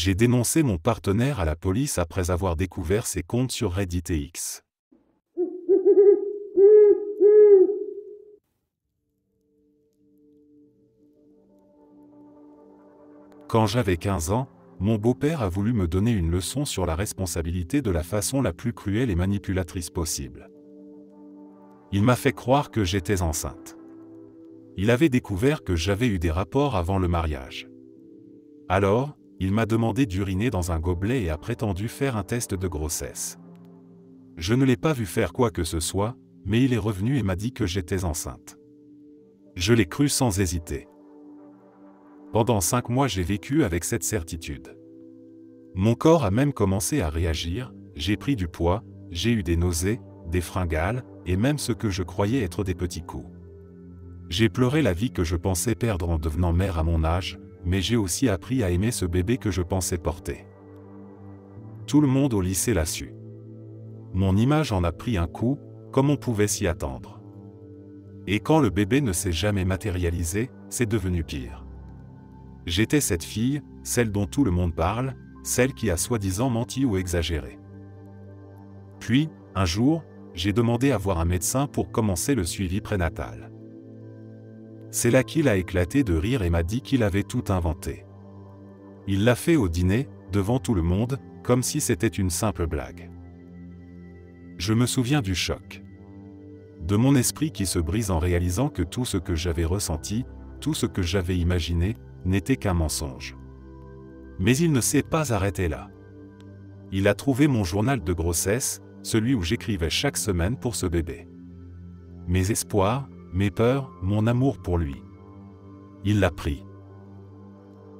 J'ai dénoncé mon partenaire à la police après avoir découvert ses comptes sur Reddit et X. Quand j'avais 15 ans, mon beau-père a voulu me donner une leçon sur la responsabilité de la façon la plus cruelle et manipulatrice possible. Il m'a fait croire que j'étais enceinte. Il avait découvert que j'avais eu des rapports avant le mariage. Alors, il m'a demandé d'uriner dans un gobelet et a prétendu faire un test de grossesse. Je ne l'ai pas vu faire quoi que ce soit, mais il est revenu et m'a dit que j'étais enceinte. Je l'ai cru sans hésiter. Pendant 5 mois j'ai vécu avec cette certitude. Mon corps a même commencé à réagir, j'ai pris du poids, j'ai eu des nausées, des fringales, et même ce que je croyais être des petits coups. J'ai pleuré la vie que je pensais perdre en devenant mère à mon âge, mais j'ai aussi appris à aimer ce bébé que je pensais porter. Tout le monde au lycée l'a su. Mon image en a pris un coup, comme on pouvait s'y attendre. Et quand le bébé ne s'est jamais matérialisé, c'est devenu pire. J'étais cette fille, celle dont tout le monde parle, celle qui a soi-disant menti ou exagéré. Puis, un jour, j'ai demandé à voir un médecin pour commencer le suivi prénatal. C'est là qu'il a éclaté de rire et m'a dit qu'il avait tout inventé. Il l'a fait au dîner, devant tout le monde, comme si c'était une simple blague. Je me souviens du choc. De mon esprit qui se brise en réalisant que tout ce que j'avais ressenti, tout ce que j'avais imaginé, n'était qu'un mensonge. Mais il ne s'est pas arrêté là. Il a trouvé mon journal de grossesse, celui où j'écrivais chaque semaine pour ce bébé. Mes espoirs, mes peurs, mon amour pour lui. Il l'a pris.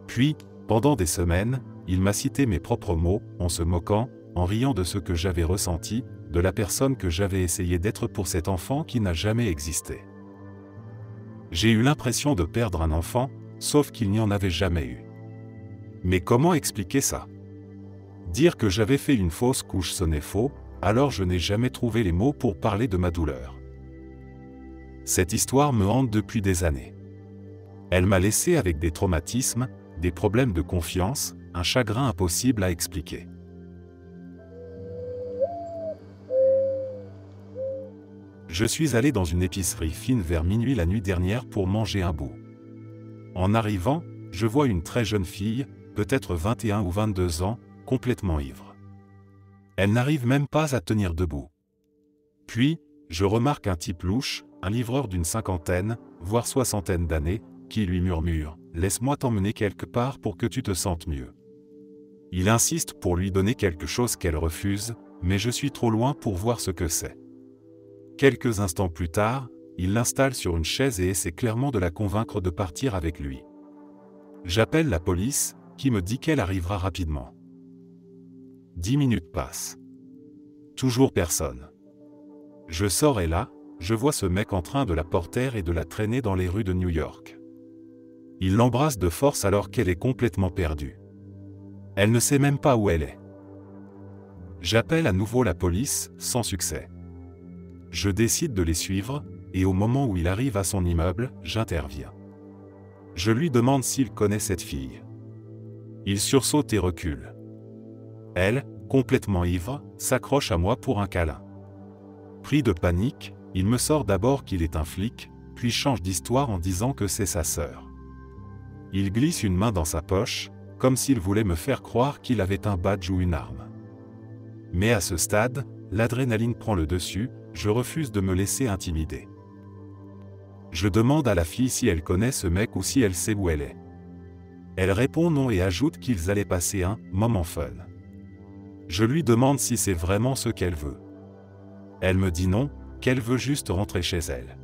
Puis, pendant des semaines, il m'a cité mes propres mots, en se moquant, en riant de ce que j'avais ressenti, de la personne que j'avais essayé d'être pour cet enfant qui n'a jamais existé. J'ai eu l'impression de perdre un enfant, sauf qu'il n'y en avait jamais eu. Mais comment expliquer ça? Dire que j'avais fait une fausse couche sonnait faux, alors je n'ai jamais trouvé les mots pour parler de ma douleur. Cette histoire me hante depuis des années. Elle m'a laissé avec des traumatismes, des problèmes de confiance, un chagrin impossible à expliquer. Je suis allé dans une épicerie fine vers minuit la nuit dernière pour manger un bout. En arrivant, je vois une très jeune fille, peut-être 21 ou 22 ans, complètement ivre. Elle n'arrive même pas à tenir debout. Puis, je remarque un type louche, un livreur d'une 50aine, voire 60aine d'années, qui lui murmure « Laisse-moi t'emmener quelque part pour que tu te sentes mieux ». Il insiste pour lui donner quelque chose qu'elle refuse, mais je suis trop loin pour voir ce que c'est. Quelques instants plus tard, il l'installe sur une chaise et essaie clairement de la convaincre de partir avec lui. J'appelle la police, qui me dit qu'elle arrivera rapidement. 10 minutes passent. Toujours personne. Je sors et là, je vois ce mec en train de la porter et de la traîner dans les rues de New York. Il l'embrasse de force alors qu'elle est complètement perdue. Elle ne sait même pas où elle est. J'appelle à nouveau la police, sans succès. Je décide de les suivre, et au moment où il arrive à son immeuble, j'interviens. Je lui demande s'il connaît cette fille. Il sursaute et recule. Elle, complètement ivre, s'accroche à moi pour un câlin. Pris de panique, il me sort d'abord qu'il est un flic, puis change d'histoire en disant que c'est sa sœur. Il glisse une main dans sa poche, comme s'il voulait me faire croire qu'il avait un badge ou une arme. Mais à ce stade, l'adrénaline prend le dessus, je refuse de me laisser intimider. Je demande à la fille si elle connaît ce mec ou si elle sait où elle est. Elle répond non et ajoute qu'ils allaient passer un « moment fun ». Je lui demande si c'est vraiment ce qu'elle veut. Elle me dit non, qu'elle veut juste rentrer chez elle.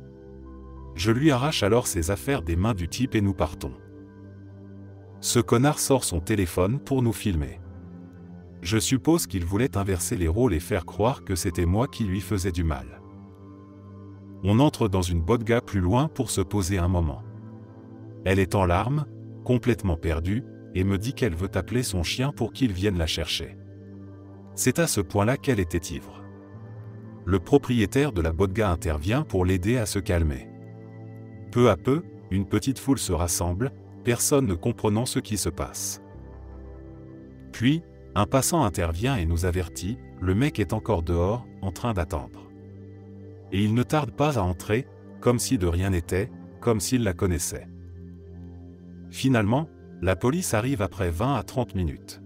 Je lui arrache alors ses affaires des mains du type et nous partons. Ce connard sort son téléphone pour nous filmer. Je suppose qu'il voulait inverser les rôles et faire croire que c'était moi qui lui faisais du mal. On entre dans une bodega plus loin pour se poser un moment. Elle est en larmes, complètement perdue, et me dit qu'elle veut appeler son chien pour qu'il vienne la chercher. C'est à ce point-là qu'elle était ivre. Le propriétaire de la bodega intervient pour l'aider à se calmer. Peu à peu, une petite foule se rassemble, personne ne comprenant ce qui se passe. Puis, un passant intervient et nous avertit, le mec est encore dehors, en train d'attendre. Et il ne tarde pas à entrer, comme si de rien n'était, comme s'il la connaissait. Finalement, la police arrive après 20 à 30 minutes.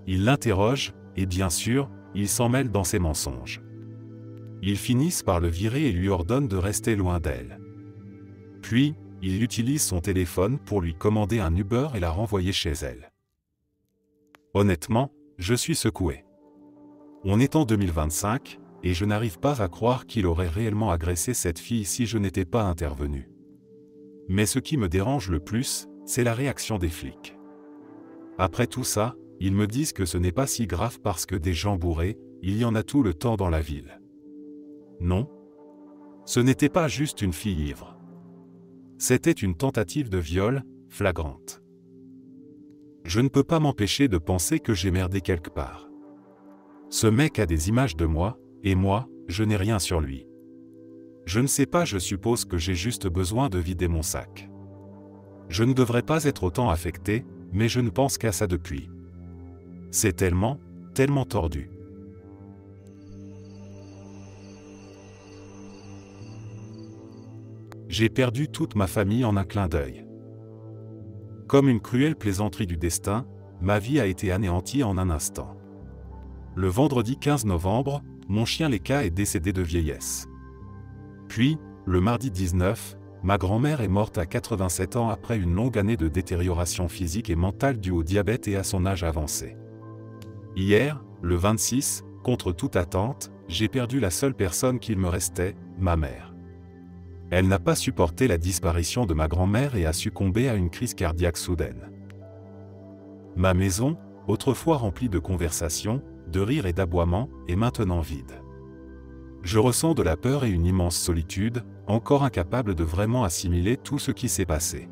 Ils l'interrogent, et bien sûr, ils s'en mêlent dans ses mensonges. Ils finissent par le virer et lui ordonnent de rester loin d'elle. Puis, il utilise son téléphone pour lui commander un Uber et la renvoyer chez elle. Honnêtement, je suis secoué. On est en 2025, et je n'arrive pas à croire qu'il aurait réellement agressé cette fille si je n'étais pas intervenu. Mais ce qui me dérange le plus, c'est la réaction des flics. Après tout ça, ils me disent que ce n'est pas si grave parce que des gens bourrés, il y en a tout le temps dans la ville. Non. Ce n'était pas juste une fille ivre. C'était une tentative de viol, flagrante. Je ne peux pas m'empêcher de penser que j'ai merdé quelque part. Ce mec a des images de moi, et moi, je n'ai rien sur lui. Je ne sais pas, je suppose que j'ai juste besoin de vider mon sac. Je ne devrais pas être autant affecté, mais je ne pense qu'à ça depuis. C'est tellement tordu. J'ai perdu toute ma famille en un clin d'œil. Comme une cruelle plaisanterie du destin, ma vie a été anéantie en un instant. Le vendredi 15 novembre, mon chien Leka est décédé de vieillesse. Puis, le mardi 19, ma grand-mère est morte à 87 ans après une longue année de détérioration physique et mentale due au diabète et à son âge avancé. Hier, le 26, contre toute attente, j'ai perdu la seule personne qu'il me restait, ma mère. Elle n'a pas supporté la disparition de ma grand-mère et a succombé à une crise cardiaque soudaine. Ma maison, autrefois remplie de conversations, de rires et d'aboiements, est maintenant vide. Je ressens de la peur et une immense solitude, encore incapable de vraiment assimiler tout ce qui s'est passé.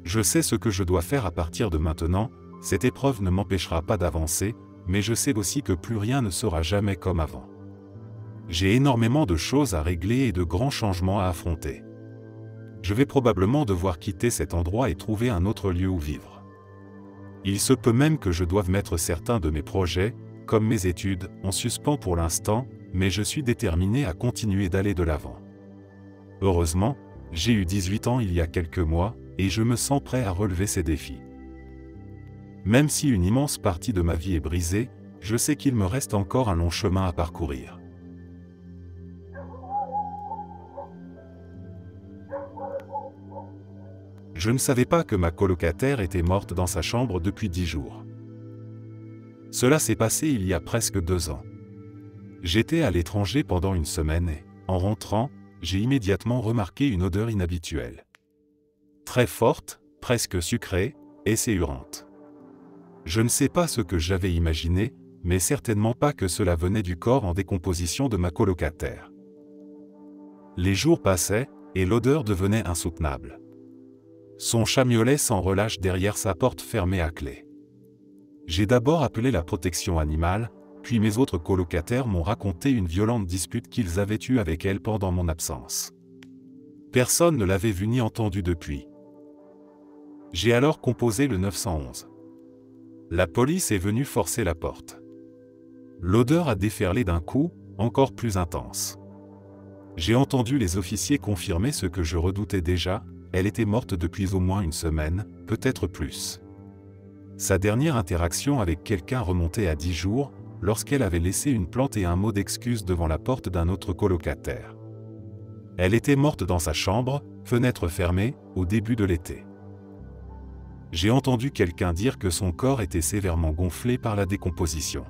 Je sais ce que je dois faire à partir de maintenant, cette épreuve ne m'empêchera pas d'avancer, mais je sais aussi que plus rien ne sera jamais comme avant. J'ai énormément de choses à régler et de grands changements à affronter. Je vais probablement devoir quitter cet endroit et trouver un autre lieu où vivre. Il se peut même que je doive mettre certains de mes projets, comme mes études, en suspens pour l'instant, mais je suis déterminé à continuer d'aller de l'avant. Heureusement, j'ai eu 18 ans il y a quelques mois, et je me sens prêt à relever ces défis. Même si une immense partie de ma vie est brisée, je sais qu'il me reste encore un long chemin à parcourir. Je ne savais pas que ma colocataire était morte dans sa chambre depuis 10 jours. Cela s'est passé il y a presque 2 ans. J'étais à l'étranger pendant une semaine et, en rentrant, j'ai immédiatement remarqué une odeur inhabituelle. Très forte, presque sucrée, et séurante. Je ne sais pas ce que j'avais imaginé, mais certainement pas que cela venait du corps en décomposition de ma colocataire. Les jours passaient, et l'odeur devenait insoutenable. Son chat miaulait sans relâche derrière sa porte fermée à clé. J'ai d'abord appelé la protection animale, puis mes autres colocataires m'ont raconté une violente dispute qu'ils avaient eue avec elle pendant mon absence. Personne ne l'avait vu ni entendu depuis. J'ai alors composé le 911. La police est venue forcer la porte. L'odeur a déferlé d'un coup, encore plus intense. J'ai entendu les officiers confirmer ce que je redoutais déjà, elle était morte depuis au moins une semaine, peut-être plus. Sa dernière interaction avec quelqu'un remontait à 10 jours, lorsqu'elle avait laissé une plante et un mot d'excuse devant la porte d'un autre colocataire. Elle était morte dans sa chambre, fenêtre fermée, au début de l'été. J'ai entendu quelqu'un dire que son corps était sévèrement gonflé par la décomposition.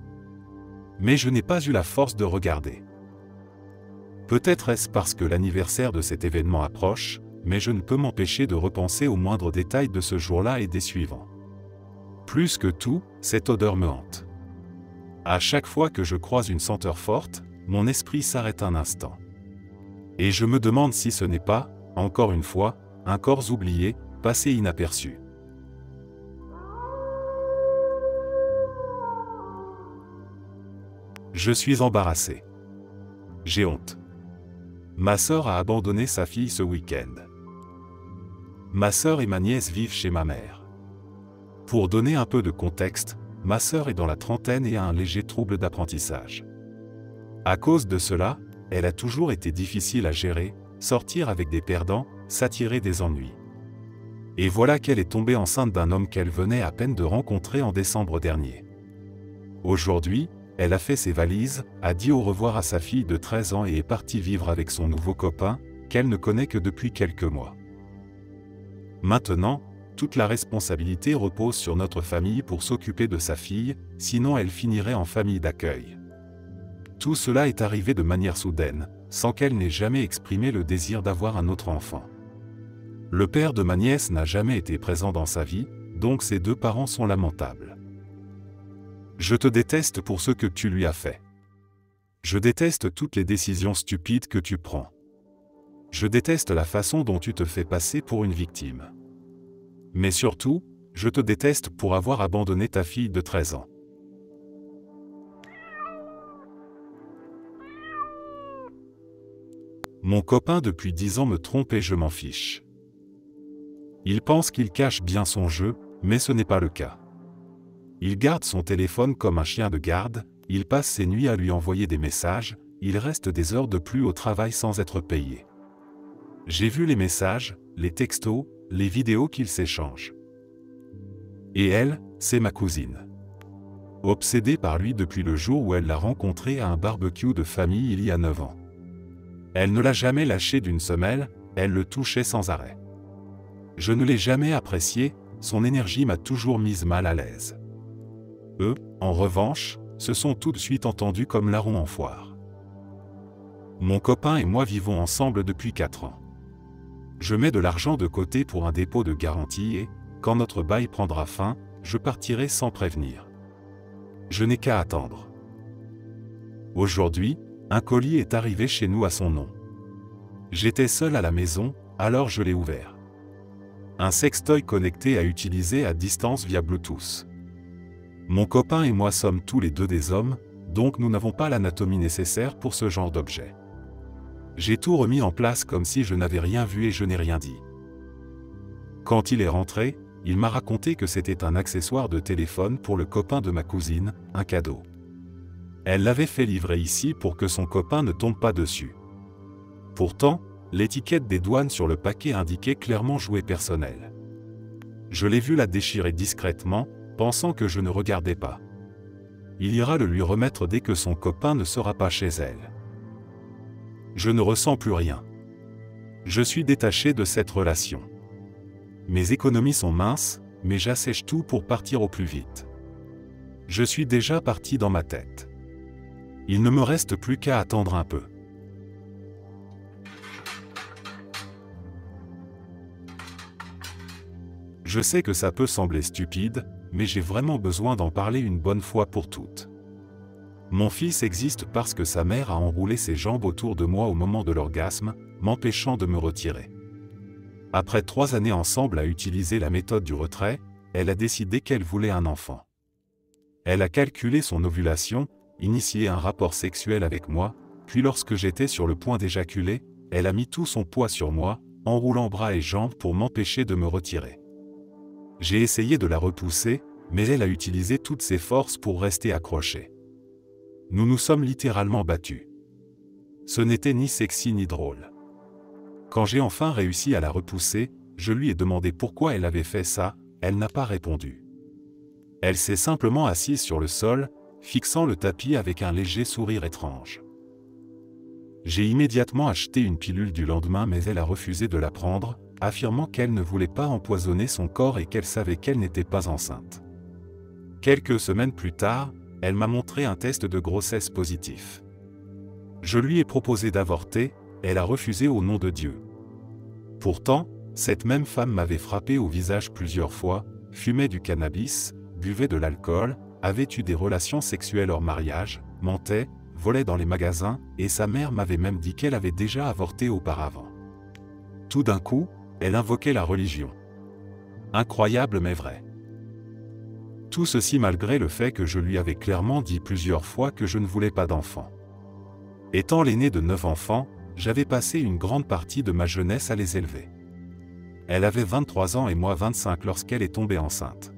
Mais je n'ai pas eu la force de regarder. Peut-être est-ce parce que l'anniversaire de cet événement approche, mais je ne peux m'empêcher de repenser aux moindres détails de ce jour-là et des suivants. Plus que tout, cette odeur me hante. À chaque fois que je croise une senteur forte, mon esprit s'arrête un instant. Et je me demande si ce n'est pas, encore une fois, un corps oublié, passé inaperçu. Je suis embarrassé. J'ai honte. Ma sœur a abandonné sa fille ce week-end. Ma sœur et ma nièce vivent chez ma mère. Pour donner un peu de contexte, ma sœur est dans la trentaine et a un léger trouble d'apprentissage. À cause de cela, elle a toujours été difficile à gérer, sortir avec des perdants, s'attirer des ennuis. Et voilà qu'elle est tombée enceinte d'un homme qu'elle venait à peine de rencontrer en décembre dernier. Aujourd'hui, elle a fait ses valises, a dit au revoir à sa fille de 13 ans et est partie vivre avec son nouveau copain, qu'elle ne connaît que depuis quelques mois. Maintenant, toute la responsabilité repose sur notre famille pour s'occuper de sa fille, sinon elle finirait en famille d'accueil. Tout cela est arrivé de manière soudaine, sans qu'elle n'ait jamais exprimé le désir d'avoir un autre enfant. Le père de ma nièce n'a jamais été présent dans sa vie, donc ses deux parents sont lamentables. Je te déteste pour ce que tu lui as fait. Je déteste toutes les décisions stupides que tu prends. Je déteste la façon dont tu te fais passer pour une victime. Mais surtout, je te déteste pour avoir abandonné ta fille de 13 ans. Mon copain depuis 10 ans me trompe et je m'en fiche. Il pense qu'il cache bien son jeu, mais ce n'est pas le cas. Il garde son téléphone comme un chien de garde, il passe ses nuits à lui envoyer des messages, il reste des heures de plus au travail sans être payé. J'ai vu les messages, les textos, les vidéos qu'ils s'échangent. Et elle, c'est ma cousine. Obsédée par lui depuis le jour où elle l'a rencontré à un barbecue de famille il y a 9 ans. Elle ne l'a jamais lâché d'une semelle, elle le touchait sans arrêt. Je ne l'ai jamais apprécié, son énergie m'a toujours mise mal à l'aise. Eux, en revanche, se sont tout de suite entendus comme larrons en foire. Mon copain et moi vivons ensemble depuis 4 ans. Je mets de l'argent de côté pour un dépôt de garantie et, quand notre bail prendra fin, je partirai sans prévenir. Je n'ai qu'à attendre. Aujourd'hui, un colis est arrivé chez nous à son nom. J'étais seul à la maison, alors je l'ai ouvert. Un sextoy connecté à utiliser à distance via Bluetooth. Mon copain et moi sommes tous les deux des hommes, donc nous n'avons pas l'anatomie nécessaire pour ce genre d'objet. J'ai tout remis en place comme si je n'avais rien vu et je n'ai rien dit. Quand il est rentré, il m'a raconté que c'était un accessoire de téléphone pour le copain de ma cousine, un cadeau. Elle l'avait fait livrer ici pour que son copain ne tombe pas dessus. Pourtant, l'étiquette des douanes sur le paquet indiquait clairement jouet personnel. Je l'ai vu la déchirer discrètement, pensant que je ne regardais pas. Il ira le lui remettre dès que son copain ne sera pas chez elle. Je ne ressens plus rien. Je suis détaché de cette relation. Mes économies sont minces, mais j'assèche tout pour partir au plus vite. Je suis déjà parti dans ma tête. Il ne me reste plus qu'à attendre un peu. Je sais que ça peut sembler stupide, mais j'ai vraiment besoin d'en parler une bonne fois pour toutes. Mon fils existe parce que sa mère a enroulé ses jambes autour de moi au moment de l'orgasme, m'empêchant de me retirer. Après 3 années ensemble à utiliser la méthode du retrait, elle a décidé qu'elle voulait un enfant. Elle a calculé son ovulation, initié un rapport sexuel avec moi, puis lorsque j'étais sur le point d'éjaculer, elle a mis tout son poids sur moi, enroulant bras et jambes pour m'empêcher de me retirer. J'ai essayé de la repousser, mais elle a utilisé toutes ses forces pour rester accrochée. Nous nous sommes littéralement battus. Ce n'était ni sexy ni drôle. Quand j'ai enfin réussi à la repousser, je lui ai demandé pourquoi elle avait fait ça, elle n'a pas répondu. Elle s'est simplement assise sur le sol, fixant le tapis avec un léger sourire étrange. J'ai immédiatement acheté une pilule du lendemain mais elle a refusé de la prendre, affirmant qu'elle ne voulait pas empoisonner son corps et qu'elle savait qu'elle n'était pas enceinte. Quelques semaines plus tard, elle m'a montré un test de grossesse positif. Je lui ai proposé d'avorter, elle a refusé au nom de Dieu. Pourtant, cette même femme m'avait frappé au visage plusieurs fois, fumait du cannabis, buvait de l'alcool, avait eu des relations sexuelles hors mariage, mentait, volait dans les magasins, et sa mère m'avait même dit qu'elle avait déjà avorté auparavant. Tout d'un coup, elle invoquait la religion. Incroyable mais vrai. Tout ceci malgré le fait que je lui avais clairement dit plusieurs fois que je ne voulais pas d'enfants. Étant l'aîné de 9 enfants, j'avais passé une grande partie de ma jeunesse à les élever. Elle avait 23 ans et moi 25 lorsqu'elle est tombée enceinte.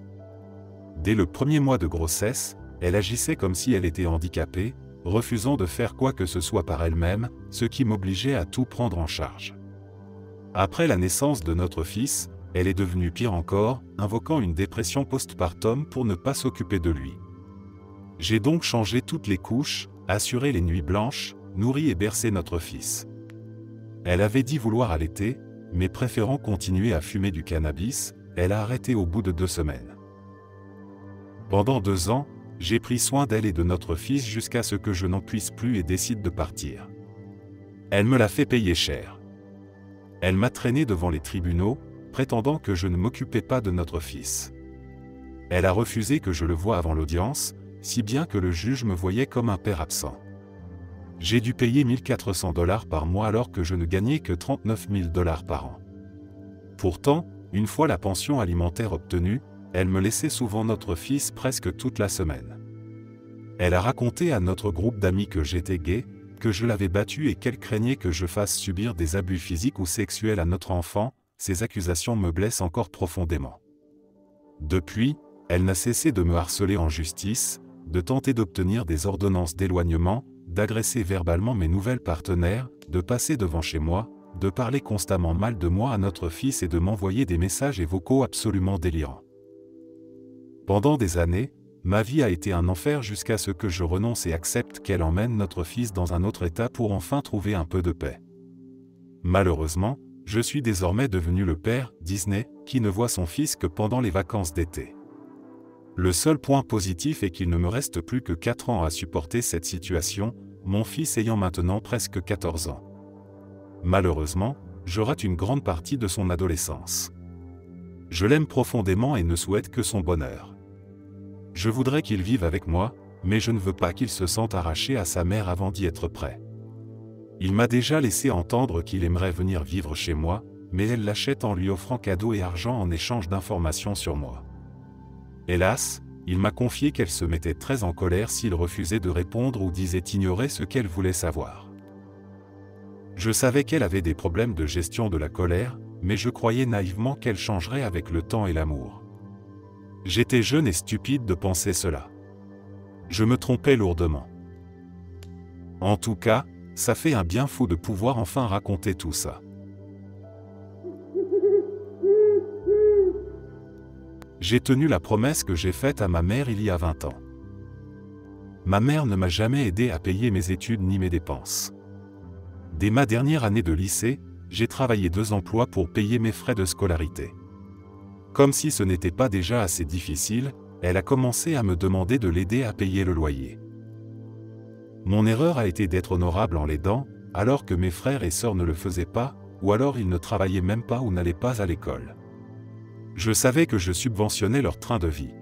Dès le premier mois de grossesse, elle agissait comme si elle était handicapée, refusant de faire quoi que ce soit par elle-même, ce qui m'obligeait à tout prendre en charge. Après la naissance de notre fils, elle est devenue pire encore, invoquant une dépression postpartum pour ne pas s'occuper de lui. J'ai donc changé toutes les couches, assuré les nuits blanches, nourri et bercé notre fils. Elle avait dit vouloir allaiter, mais préférant continuer à fumer du cannabis, elle a arrêté au bout de 2 semaines. Pendant 2 ans, j'ai pris soin d'elle et de notre fils jusqu'à ce que je n'en puisse plus et décide de partir. Elle me l'a fait payer cher. Elle m'a traîné devant les tribunaux, prétendant que je ne m'occupais pas de notre fils. Elle a refusé que je le voie avant l'audience, si bien que le juge me voyait comme un père absent. J'ai dû payer 1 400 $ par mois alors que je ne gagnais que 39 000 $ par an. Pourtant, une fois la pension alimentaire obtenue, elle me laissait souvent notre fils presque toute la semaine. Elle a raconté à notre groupe d'amis que j'étais gay, que je l'avais battu et qu'elle craignait que je fasse subir des abus physiques ou sexuels à notre enfant. Ces accusations me blessent encore profondément. Depuis, elle n'a cessé de me harceler en justice, de tenter d'obtenir des ordonnances d'éloignement, d'agresser verbalement mes nouvelles partenaires, de passer devant chez moi, de parler constamment mal de moi à notre fils et de m'envoyer des messages et vocaux absolument délirants. Pendant des années, ma vie a été un enfer jusqu'à ce que je renonce et accepte qu'elle emmène notre fils dans un autre état pour enfin trouver un peu de paix. Malheureusement, je suis désormais devenu le père Disney qui ne voit son fils que pendant les vacances d'été. Le seul point positif est qu'il ne me reste plus que 4 ans à supporter cette situation, mon fils ayant maintenant presque 14 ans. Malheureusement, je rate une grande partie de son adolescence. Je l'aime profondément et ne souhaite que son bonheur. Je voudrais qu'il vive avec moi, mais je ne veux pas qu'il se sente arraché à sa mère avant d'y être prêt. Il m'a déjà laissé entendre qu'il aimerait venir vivre chez moi, mais elle l'achète en lui offrant cadeaux et argent en échange d'informations sur moi. Hélas, il m'a confié qu'elle se mettait très en colère s'il refusait de répondre ou disait ignorer ce qu'elle voulait savoir. Je savais qu'elle avait des problèmes de gestion de la colère, mais je croyais naïvement qu'elle changerait avec le temps et l'amour. J'étais jeune et stupide de penser cela. Je me trompais lourdement. En tout cas, ça fait un bien fou de pouvoir enfin raconter tout ça. J'ai tenu la promesse que j'ai faite à ma mère il y a 20 ans. Ma mère ne m'a jamais aidé à payer mes études ni mes dépenses. Dès ma dernière année de lycée, j'ai travaillé 2 emplois pour payer mes frais de scolarité. Comme si ce n'était pas déjà assez difficile, elle a commencé à me demander de l'aider à payer le loyer. Mon erreur a été d'être honorable en l'aidant, alors que mes frères et sœurs ne le faisaient pas, ou alors ils ne travaillaient même pas ou n'allaient pas à l'école. Je savais que je subventionnais leur train de vie.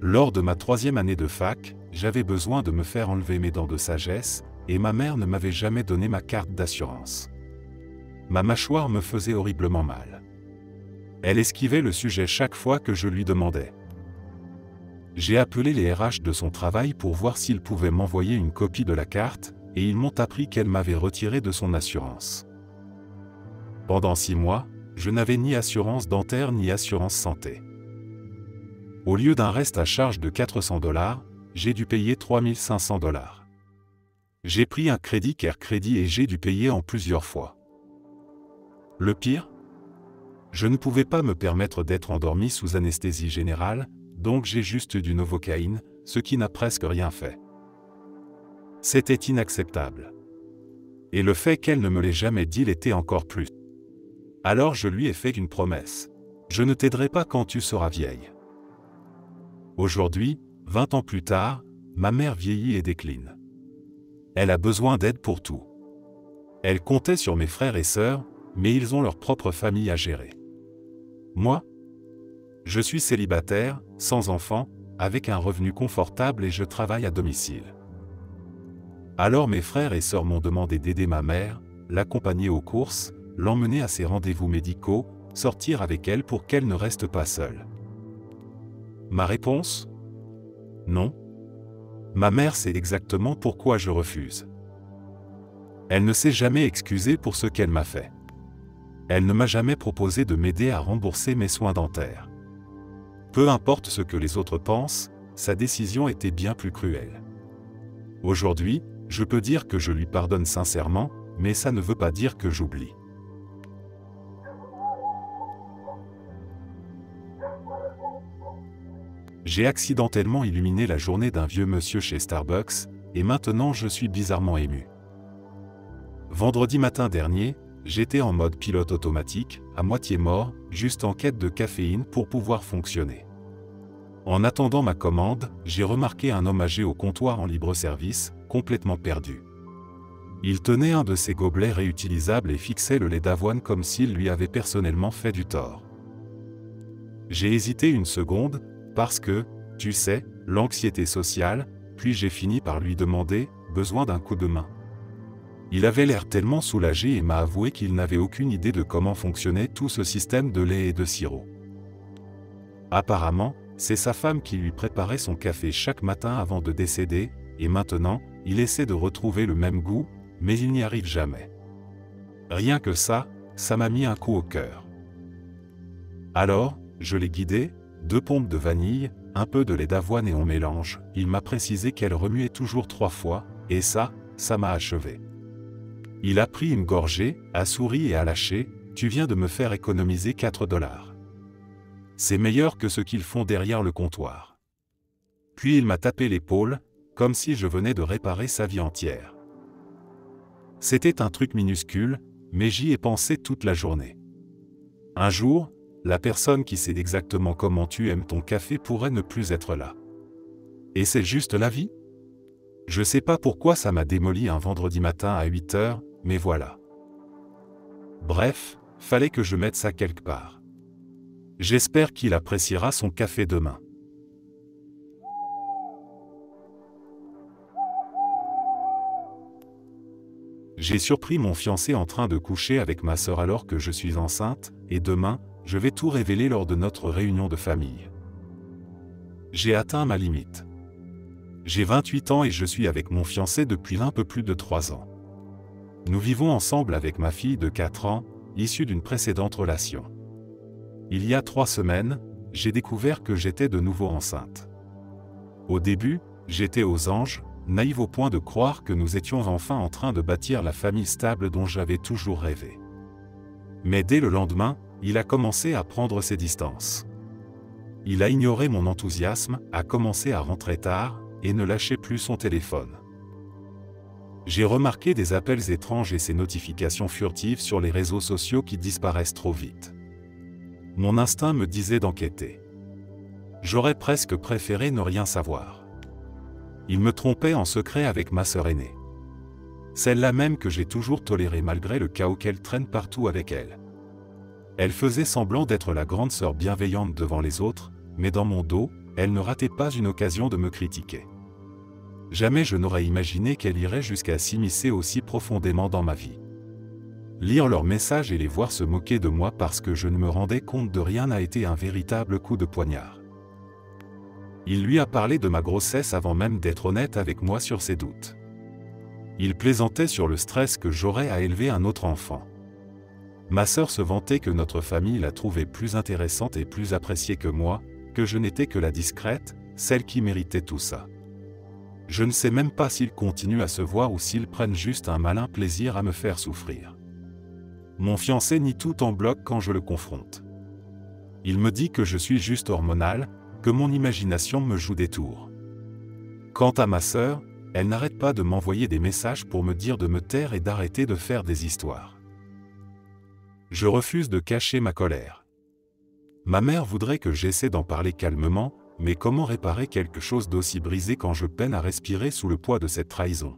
Lors de ma 3e année de fac, j'avais besoin de me faire enlever mes dents de sagesse, et ma mère ne m'avait jamais donné ma carte d'assurance. Ma mâchoire me faisait horriblement mal. Elle esquivait le sujet chaque fois que je lui demandais. J'ai appelé les RH de son travail pour voir s'ils pouvaient m'envoyer une copie de la carte, et ils m'ont appris qu'elle m'avait retiré de son assurance. Pendant 6 mois, je n'avais ni assurance dentaire ni assurance santé. Au lieu d'un reste à charge de 400 $, j'ai dû payer 3 500 $. J'ai pris un crédit Care Crédit et j'ai dû payer en plusieurs fois. Le pire ? Je ne pouvais pas me permettre d'être endormi sous anesthésie générale, donc j'ai juste du Novocaine, ce qui n'a presque rien fait. C'était inacceptable. Et le fait qu'elle ne me l'ait jamais dit l'était encore plus. Alors je lui ai fait une promesse. Je ne t'aiderai pas quand tu seras vieille. Aujourd'hui, 20 ans plus tard, ma mère vieillit et décline. Elle a besoin d'aide pour tout. Elle comptait sur mes frères et sœurs, mais ils ont leur propre famille à gérer. Moi ? Je suis célibataire, sans enfant, avec un revenu confortable et je travaille à domicile. Alors mes frères et sœurs m'ont demandé d'aider ma mère, l'accompagner aux courses, l'emmener à ses rendez-vous médicaux, sortir avec elle pour qu'elle ne reste pas seule. Ma réponse ? Non. Ma mère sait exactement pourquoi je refuse. Elle ne s'est jamais excusée pour ce qu'elle m'a fait. Elle ne m'a jamais proposé de m'aider à rembourser mes soins dentaires. Peu importe ce que les autres pensent, sa décision était bien plus cruelle. Aujourd'hui, je peux dire que je lui pardonne sincèrement, mais ça ne veut pas dire que j'oublie. J'ai accidentellement illuminé la journée d'un vieux monsieur chez Starbucks, et maintenant je suis bizarrement ému. Vendredi matin dernier, j'étais en mode pilote automatique, à moitié mort, juste en quête de caféine pour pouvoir fonctionner. En attendant ma commande, j'ai remarqué un homme âgé au comptoir en libre-service, complètement perdu. Il tenait un de ses gobelets réutilisables et fixait le lait d'avoine comme s'il lui avait personnellement fait du tort. J'ai hésité une seconde, parce que, tu sais, l'anxiété sociale, puis j'ai fini par lui demander, besoin d'un coup de main. Il avait l'air tellement soulagé et m'a avoué qu'il n'avait aucune idée de comment fonctionnait tout ce système de lait et de sirop. Apparemment, c'est sa femme qui lui préparait son café chaque matin avant de décéder, et maintenant, il essaie de retrouver le même goût, mais il n'y arrive jamais. Rien que ça m'a mis un coup au cœur. Alors, je l'ai guidé, 2 pompes de vanille, un peu de lait d'avoine et on mélange. Il m'a précisé qu'elle remuait toujours 3 fois, et ça m'a achevé. Il a pris une gorgée, a souri et a lâché, « Tu viens de me faire économiser 4 $. C'est meilleur que ce qu'ils font derrière le comptoir. » Puis il m'a tapé l'épaule, comme si je venais de réparer sa vie entière. C'était un truc minuscule, mais j'y ai pensé toute la journée. Un jour, la personne qui sait exactement comment tu aimes ton café pourrait ne plus être là. Et c'est juste la vie? Je sais pas pourquoi ça m'a démoli un vendredi matin à 8 h, mais voilà. Bref, fallait que je mette ça quelque part. J'espère qu'il appréciera son café demain. J'ai surpris mon fiancé en train de coucher avec ma sœur alors que je suis enceinte, et demain, je vais tout révéler lors de notre réunion de famille. J'ai atteint ma limite. J'ai 28 ans et je suis avec mon fiancé depuis un peu plus de 3 ans. Nous vivons ensemble avec ma fille de 4 ans, issue d'une précédente relation. Il y a 3 semaines, j'ai découvert que j'étais de nouveau enceinte. Au début, j'étais aux anges, naïve au point de croire que nous étions enfin en train de bâtir la famille stable dont j'avais toujours rêvé. Mais dès le lendemain, il a commencé à prendre ses distances. Il a ignoré mon enthousiasme, a commencé à rentrer tard, et ne lâchait plus son téléphone. J'ai remarqué des appels étranges et ces notifications furtives sur les réseaux sociaux qui disparaissent trop vite. Mon instinct me disait d'enquêter. J'aurais presque préféré ne rien savoir. Il me trompait en secret avec ma sœur aînée. Celle-là même que j'ai toujours tolérée malgré le chaos qu'elle traîne partout avec elle. Elle faisait semblant d'être la grande sœur bienveillante devant les autres, mais dans mon dos, elle ne ratait pas une occasion de me critiquer. Jamais je n'aurais imaginé qu'elle irait jusqu'à s'immiscer aussi profondément dans ma vie. Lire leurs messages et les voir se moquer de moi parce que je ne me rendais compte de rien a été un véritable coup de poignard. Il lui a parlé de ma grossesse avant même d'être honnête avec moi sur ses doutes. Il plaisantait sur le stress que j'aurais à élever un autre enfant. Ma sœur se vantait que notre famille la trouvait plus intéressante et plus appréciée que moi, que je n'étais que la discrète, celle qui méritait tout ça. Je ne sais même pas s'ils continuent à se voir ou s'ils prennent juste un malin plaisir à me faire souffrir. Mon fiancé nie tout en bloc quand je le confronte. Il me dit que je suis juste hormonal, que mon imagination me joue des tours. Quant à ma sœur, elle n'arrête pas de m'envoyer des messages pour me dire de me taire et d'arrêter de faire des histoires. Je refuse de cacher ma colère. Ma mère voudrait que j'essaie d'en parler calmement, mais comment réparer quelque chose d'aussi brisé quand je peine à respirer sous le poids de cette trahison?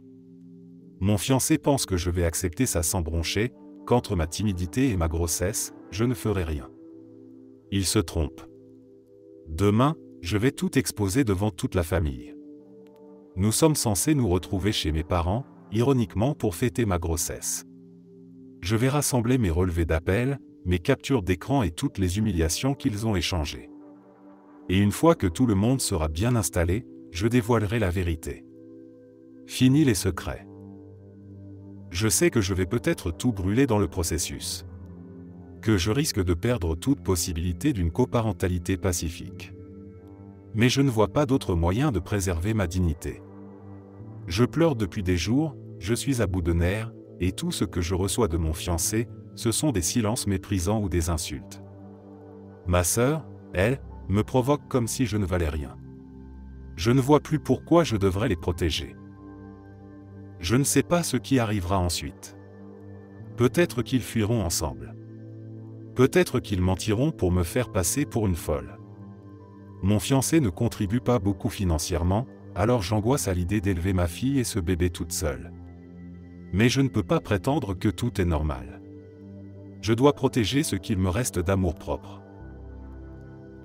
Mon fiancé pense que je vais accepter ça sans broncher, qu'entre ma timidité et ma grossesse, je ne ferai rien. Il se trompe. Demain, je vais tout exposer devant toute la famille. Nous sommes censés nous retrouver chez mes parents, ironiquement pour fêter ma grossesse. Je vais rassembler mes relevés d'appel, mes captures d'écran et toutes les humiliations qu'ils ont échangées. Et une fois que tout le monde sera bien installé, je dévoilerai la vérité. Fini les secrets. Je sais que je vais peut-être tout brûler dans le processus. Que je risque de perdre toute possibilité d'une coparentalité pacifique. Mais je ne vois pas d'autre moyen de préserver ma dignité. Je pleure depuis des jours, je suis à bout de nerfs, et tout ce que je reçois de mon fiancé, ce sont des silences méprisants ou des insultes. Ma sœur, elle, me provoque comme si je ne valais rien. Je ne vois plus pourquoi je devrais les protéger. Je ne sais pas ce qui arrivera ensuite. Peut-être qu'ils fuiront ensemble. Peut-être qu'ils mentiront pour me faire passer pour une folle. Mon fiancé ne contribue pas beaucoup financièrement, alors j'angoisse à l'idée d'élever ma fille et ce bébé toute seule. Mais je ne peux pas prétendre que tout est normal. Je dois protéger ce qu'il me reste d'amour-propre.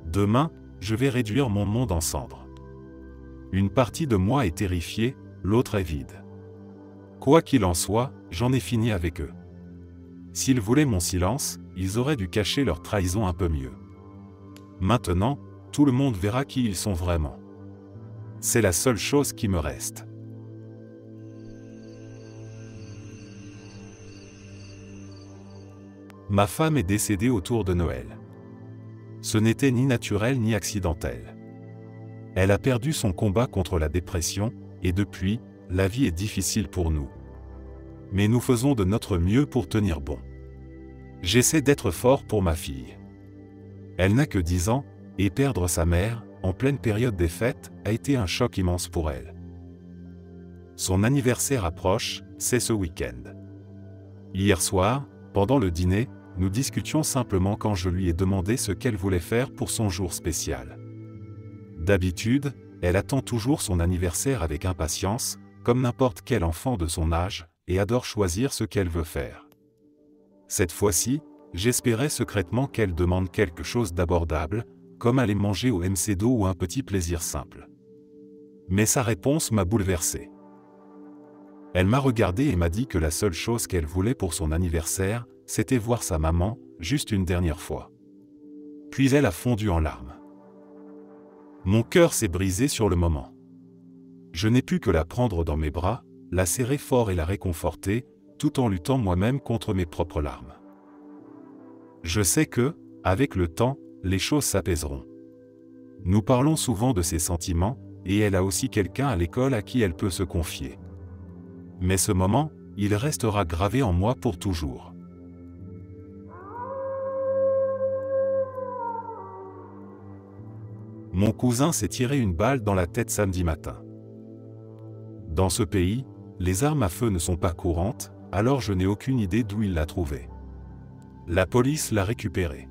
Demain, je vais réduire mon monde en cendres. Une partie de moi est terrifiée, l'autre est vide. Quoi qu'il en soit, j'en ai fini avec eux. S'ils voulaient mon silence, ils auraient dû cacher leur trahison un peu mieux. Maintenant, tout le monde verra qui ils sont vraiment. C'est la seule chose qui me reste. Ma femme est décédée autour de Noël. Ce n'était ni naturel ni accidentel. Elle a perdu son combat contre la dépression, et depuis, la vie est difficile pour nous. Mais nous faisons de notre mieux pour tenir bon. J'essaie d'être fort pour ma fille. Elle n'a que 10 ans, et perdre sa mère, en pleine période des fêtes, a été un choc immense pour elle. Son anniversaire approche, c'est ce week-end. Hier soir, pendant le dîner, nous discutions simplement quand je lui ai demandé ce qu'elle voulait faire pour son jour spécial. D'habitude, elle attend toujours son anniversaire avec impatience, comme n'importe quel enfant de son âge, et adore choisir ce qu'elle veut faire. Cette fois-ci, j'espérais secrètement qu'elle demande quelque chose d'abordable, comme aller manger au McDo ou un petit plaisir simple. Mais sa réponse m'a bouleversé. Elle m'a regardé et m'a dit que la seule chose qu'elle voulait pour son anniversaire, c'était voir sa maman, juste une dernière fois. Puis elle a fondu en larmes. Mon cœur s'est brisé sur le moment. Je n'ai pu que la prendre dans mes bras, la serrer fort et la réconforter, tout en luttant moi-même contre mes propres larmes. Je sais que, avec le temps, les choses s'apaiseront. Nous parlons souvent de ses sentiments, et elle a aussi quelqu'un à l'école à qui elle peut se confier. Mais ce moment, il restera gravé en moi pour toujours. Mon cousin s'est tiré une balle dans la tête samedi matin. Dans ce pays, les armes à feu ne sont pas courantes, alors je n'ai aucune idée d'où il l'a trouvée. La police l'a récupéré.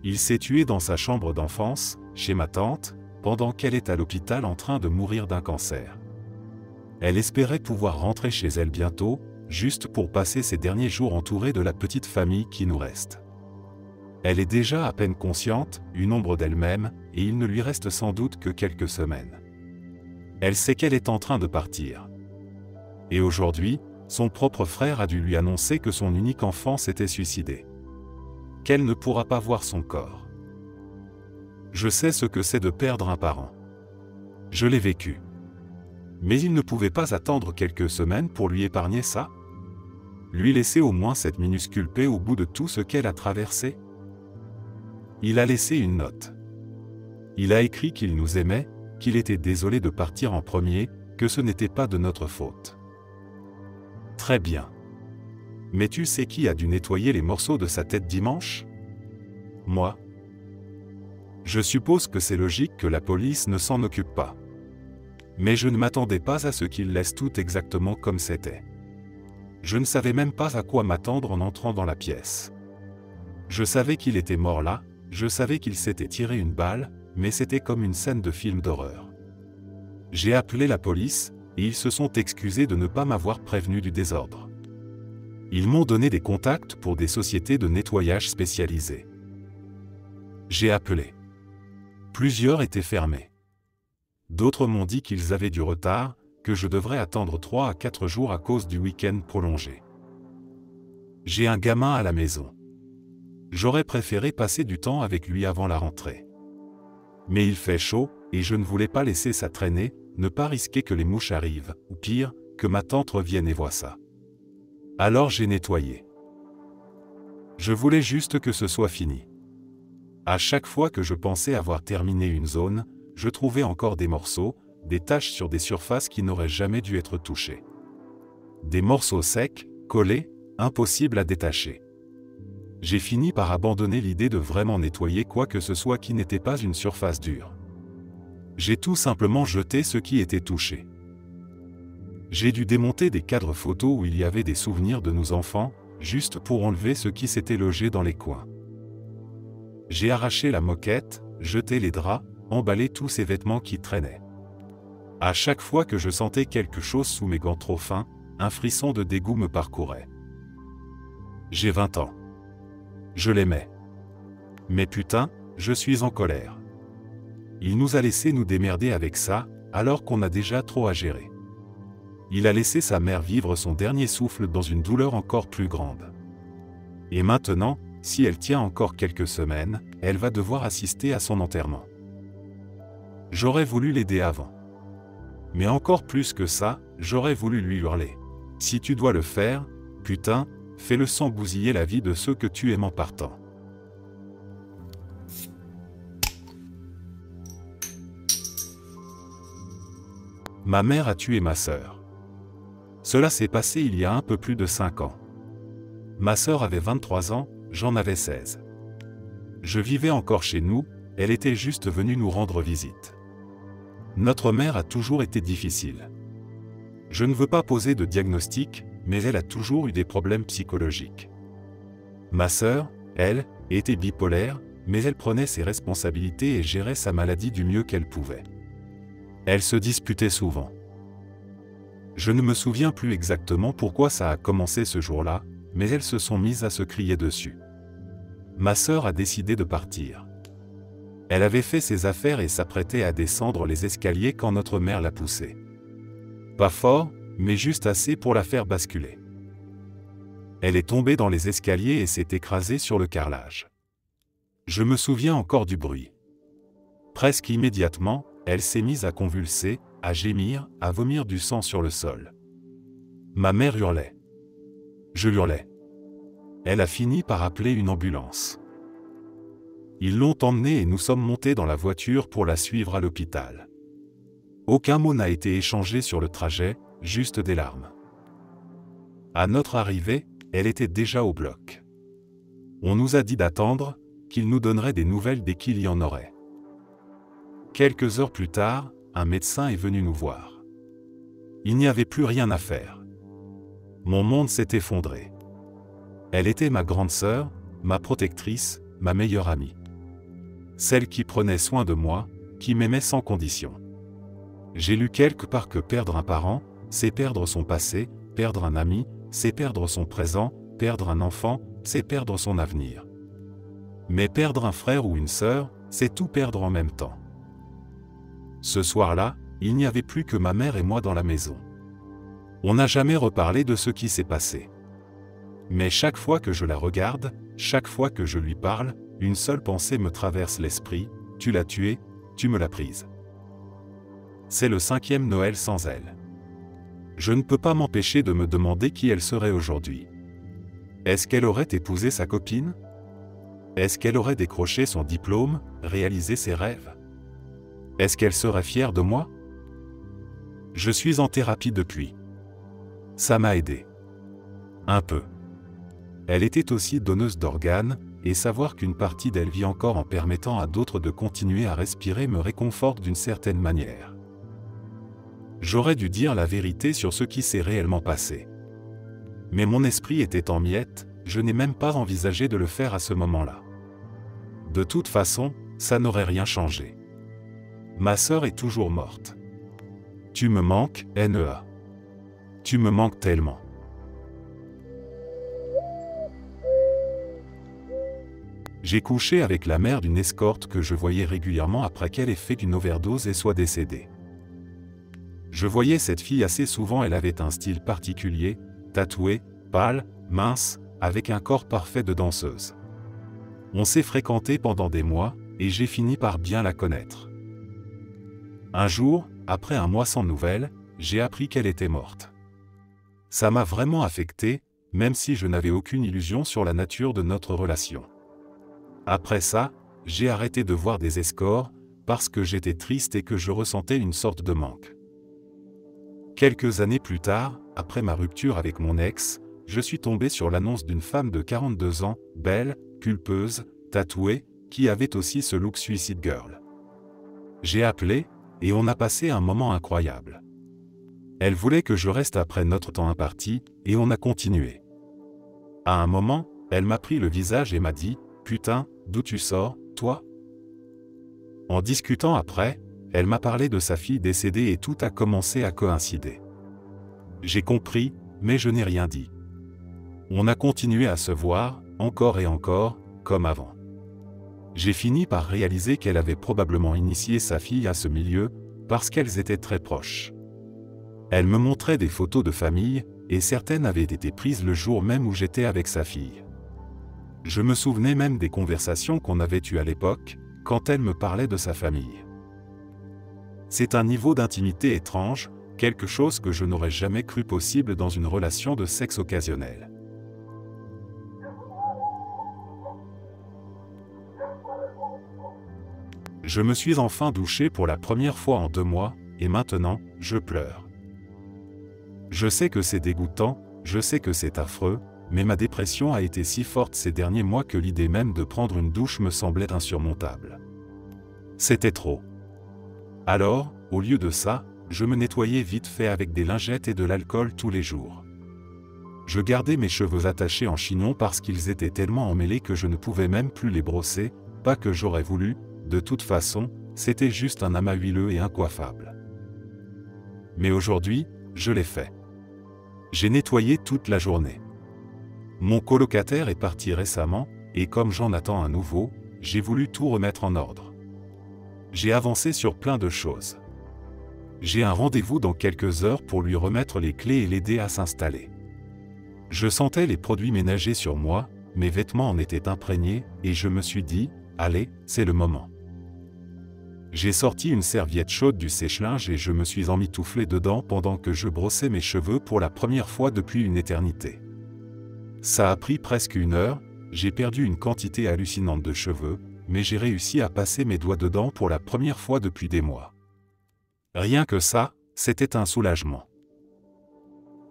Il s'est tué dans sa chambre d'enfance, chez ma tante, pendant qu'elle est à l'hôpital en train de mourir d'un cancer. Elle espérait pouvoir rentrer chez elle bientôt, juste pour passer ses derniers jours entourée de la petite famille qui nous reste. Elle est déjà à peine consciente, une ombre d'elle-même, et il ne lui reste sans doute que quelques semaines. Elle sait qu'elle est en train de partir. Et aujourd'hui, son propre frère a dû lui annoncer que son unique enfant s'était suicidé. Qu'elle ne pourra pas voir son corps. Je sais ce que c'est de perdre un parent. Je l'ai vécu. Mais il ne pouvait pas attendre quelques semaines pour lui épargner ça? Lui laisser au moins cette minuscule paix au bout de tout ce qu'elle a traversé? Il a laissé une note. Il a écrit qu'il nous aimait, qu'il était désolé de partir en premier, que ce n'était pas de notre faute. Très bien. Mais tu sais qui a dû nettoyer les morceaux de sa tête dimanche? Moi. Je suppose que c'est logique que la police ne s'en occupe pas. Mais je ne m'attendais pas à ce qu'il laisse tout exactement comme c'était. Je ne savais même pas à quoi m'attendre en entrant dans la pièce. Je savais qu'il était mort là, je savais qu'il s'était tiré une balle, mais c'était comme une scène de film d'horreur. J'ai appelé la police, et ils se sont excusés de ne pas m'avoir prévenu du désordre. Ils m'ont donné des contacts pour des sociétés de nettoyage spécialisées. J'ai appelé. Plusieurs étaient fermés. D'autres m'ont dit qu'ils avaient du retard, que je devrais attendre 3 à 4 jours à cause du week-end prolongé. J'ai un gamin à la maison. J'aurais préféré passer du temps avec lui avant la rentrée. Mais il fait chaud, et je ne voulais pas laisser ça traîner, ne pas risquer que les mouches arrivent, ou pire, que ma tante revienne et voie ça. Alors j'ai nettoyé. Je voulais juste que ce soit fini. À chaque fois que je pensais avoir terminé une zone, je trouvais encore des morceaux, des taches sur des surfaces qui n'auraient jamais dû être touchées. Des morceaux secs, collés, impossibles à détacher. J'ai fini par abandonner l'idée de vraiment nettoyer quoi que ce soit qui n'était pas une surface dure. J'ai tout simplement jeté ce qui était touché. J'ai dû démonter des cadres photos où il y avait des souvenirs de nos enfants, juste pour enlever ce qui s'était logé dans les coins. J'ai arraché la moquette, jeté les draps, emballé tous ces vêtements qui traînaient. À chaque fois que je sentais quelque chose sous mes gants trop fins, un frisson de dégoût me parcourait. J'ai 20 ans. Je l'aimais. Mais putain, je suis en colère. Il nous a laissé nous démerder avec ça, alors qu'on a déjà trop à gérer. Il a laissé sa mère vivre son dernier souffle dans une douleur encore plus grande. Et maintenant, si elle tient encore quelques semaines, elle va devoir assister à son enterrement. J'aurais voulu l'aider avant. Mais encore plus que ça, j'aurais voulu lui hurler. Si tu dois le faire, putain, fais-le sans bousiller la vie de ceux que tu aimes en partant. Ma mère a tué ma sœur. Cela s'est passé il y a un peu plus de 5 ans. Ma sœur avait 23 ans, j'en avais 16. Je vivais encore chez nous, elle était juste venue nous rendre visite. Notre mère a toujours été difficile. Je ne veux pas poser de diagnostic, mais elle a toujours eu des problèmes psychologiques. Ma sœur, elle, était bipolaire, mais elle prenait ses responsabilités et gérait sa maladie du mieux qu'elle pouvait. Elle se disputait souvent. Je ne me souviens plus exactement pourquoi ça a commencé ce jour-là, mais elles se sont mises à se crier dessus. Ma sœur a décidé de partir. Elle avait fait ses affaires et s'apprêtait à descendre les escaliers quand notre mère l'a poussée. Pas fort, mais juste assez pour la faire basculer. Elle est tombée dans les escaliers et s'est écrasée sur le carrelage. Je me souviens encore du bruit. Presque immédiatement, elle s'est mise à convulser, à gémir, à vomir du sang sur le sol. Ma mère hurlait. Je hurlais. Elle a fini par appeler une ambulance. Ils l'ont emmenée et nous sommes montés dans la voiture pour la suivre à l'hôpital. Aucun mot n'a été échangé sur le trajet, juste des larmes. À notre arrivée, elle était déjà au bloc. On nous a dit d'attendre, qu'il nous donnerait des nouvelles dès qu'il y en aurait. Quelques heures plus tard, un médecin est venu nous voir. Il n'y avait plus rien à faire. Mon monde s'est effondré. Elle était ma grande sœur, ma protectrice, ma meilleure amie. Celle qui prenait soin de moi, qui m'aimait sans condition. J'ai lu quelque part que perdre un parent, c'est perdre son passé, perdre un ami, c'est perdre son présent, perdre un enfant, c'est perdre son avenir. Mais perdre un frère ou une sœur, c'est tout perdre en même temps. Ce soir-là, il n'y avait plus que ma mère et moi dans la maison. On n'a jamais reparlé de ce qui s'est passé. Mais chaque fois que je la regarde, chaque fois que je lui parle, une seule pensée me traverse l'esprit, tu l'as tuée, tu me l'as prise. C'est le 5e Noël sans elle. Je ne peux pas m'empêcher de me demander qui elle serait aujourd'hui. Est-ce qu'elle aurait épousé sa copine? Est-ce qu'elle aurait décroché son diplôme, réalisé ses rêves? Est-ce qu'elle serait fière de moi? Je suis en thérapie depuis. Ça m'a aidé. Un peu. Elle était aussi donneuse d'organes, et savoir qu'une partie d'elle vit encore en permettant à d'autres de continuer à respirer me réconforte d'une certaine manière. J'aurais dû dire la vérité sur ce qui s'est réellement passé. Mais mon esprit était en miettes, je n'ai même pas envisagé de le faire à ce moment-là. De toute façon, ça n'aurait rien changé. Ma sœur est toujours morte. Tu me manques, NEA. Tu me manques tellement. J'ai couché avec la mère d'une escorte que je voyais régulièrement après qu'elle ait fait une overdose et soit décédée. Je voyais cette fille assez souvent, elle avait un style particulier, tatouée, pâle, mince, avec un corps parfait de danseuse. On s'est fréquenté pendant des mois, et j'ai fini par bien la connaître. Un jour, après un mois sans nouvelles, j'ai appris qu'elle était morte. Ça m'a vraiment affecté, même si je n'avais aucune illusion sur la nature de notre relation. Après ça, j'ai arrêté de voir des escorts, parce que j'étais triste et que je ressentais une sorte de manque. Quelques années plus tard, après ma rupture avec mon ex, je suis tombé sur l'annonce d'une femme de 42 ans, belle, pulpeuse, tatouée, qui avait aussi ce look Suicide Girl. J'ai appelé, et on a passé un moment incroyable. Elle voulait que je reste après notre temps imparti, et on a continué. À un moment, elle m'a pris le visage et m'a dit « Putain, d'où tu sors, toi ?» En discutant après, elle m'a parlé de sa fille décédée et tout a commencé à coïncider. J'ai compris, mais je n'ai rien dit. On a continué à se voir, encore et encore, comme avant. J'ai fini par réaliser qu'elle avait probablement initié sa fille à ce milieu, parce qu'elles étaient très proches. Elle me montrait des photos de famille, et certaines avaient été prises le jour même où j'étais avec sa fille. Je me souvenais même des conversations qu'on avait eues à l'époque, quand elle me parlait de sa famille. C'est un niveau d'intimité étrange, quelque chose que je n'aurais jamais cru possible dans une relation de sexe occasionnel. Je me suis enfin douché pour la première fois en 2 mois, et maintenant, je pleure. Je sais que c'est dégoûtant, je sais que c'est affreux, mais ma dépression a été si forte ces derniers mois que l'idée même de prendre une douche me semblait insurmontable. C'était trop. Alors, au lieu de ça, je me nettoyais vite fait avec des lingettes et de l'alcool tous les jours. Je gardais mes cheveux attachés en chignon parce qu'ils étaient tellement emmêlés que je ne pouvais même plus les brosser, pas que j'aurais voulu, de toute façon, c'était juste un amas huileux et incoiffable. Mais aujourd'hui, je l'ai fait. J'ai nettoyé toute la journée. Mon colocataire est parti récemment, et comme j'en attends un nouveau, j'ai voulu tout remettre en ordre. J'ai avancé sur plein de choses. J'ai un rendez-vous dans quelques heures pour lui remettre les clés et l'aider à s'installer. Je sentais les produits ménagers sur moi, mes vêtements en étaient imprégnés, et je me suis dit, allez, c'est le moment. J'ai sorti une serviette chaude du sèche-linge et je me suis emmitouflé dedans pendant que je brossais mes cheveux pour la première fois depuis une éternité. Ça a pris presque 1 heure, j'ai perdu une quantité hallucinante de cheveux, mais j'ai réussi à passer mes doigts dedans pour la première fois depuis des mois. Rien que ça, c'était un soulagement.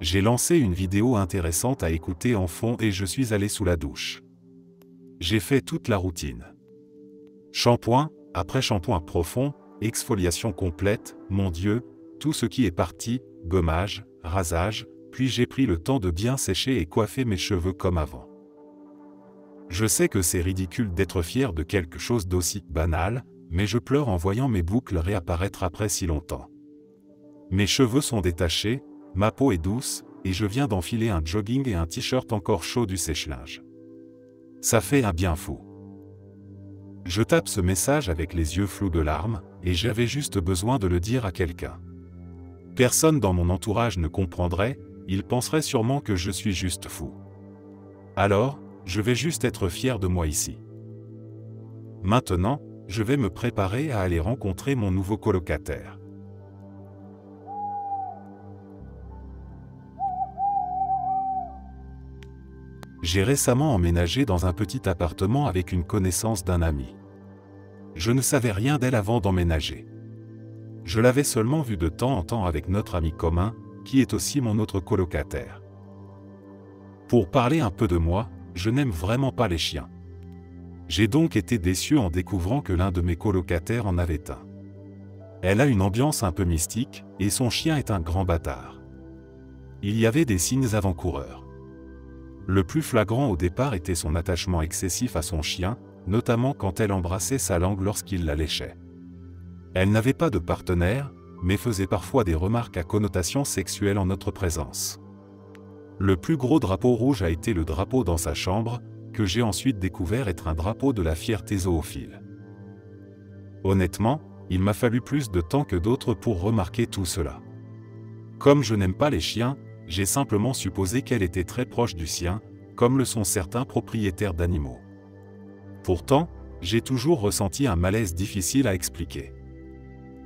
J'ai lancé une vidéo intéressante à écouter en fond et je suis allé sous la douche. J'ai fait toute la routine. Shampoing, après shampoing profond, exfoliation complète, mon Dieu, tout ce qui est parti, gommage, rasage, puis j'ai pris le temps de bien sécher et coiffer mes cheveux comme avant. Je sais que c'est ridicule d'être fier de quelque chose d'aussi banal, mais je pleure en voyant mes boucles réapparaître après si longtemps. Mes cheveux sont détachés, ma peau est douce, et je viens d'enfiler un jogging et un t-shirt encore chaud du sèche-linge. Ça fait un bien fou. Je tape ce message avec les yeux flous de larmes, et j'avais juste besoin de le dire à quelqu'un. Personne dans mon entourage ne comprendrait, il penserait sûrement que je suis juste fou. Alors, je vais juste être fier de moi ici. Maintenant, je vais me préparer à aller rencontrer mon nouveau colocataire. J'ai récemment emménagé dans un petit appartement avec une connaissance d'un ami. Je ne savais rien d'elle avant d'emménager. Je l'avais seulement vue de temps en temps avec notre ami commun, qui est aussi mon autre colocataire. Pour parler un peu de moi, je n'aime vraiment pas les chiens. J'ai donc été déçu en découvrant que l'un de mes colocataires en avait un. Elle a une ambiance un peu mystique, et son chien est un grand bâtard. Il y avait des signes avant-coureurs. Le plus flagrant au départ était son attachement excessif à son chien, notamment quand elle embrassait sa langue lorsqu'il la léchait. Elle n'avait pas de partenaire, mais faisait parfois des remarques à connotation sexuelle en notre présence. Le plus gros drapeau rouge a été le drapeau dans sa chambre, que j'ai ensuite découvert être un drapeau de la fierté zoophile. Honnêtement, il m'a fallu plus de temps que d'autres pour remarquer tout cela. Comme je n'aime pas les chiens, j'ai simplement supposé qu'elle était très proche du sien, comme le sont certains propriétaires d'animaux. Pourtant, j'ai toujours ressenti un malaise difficile à expliquer.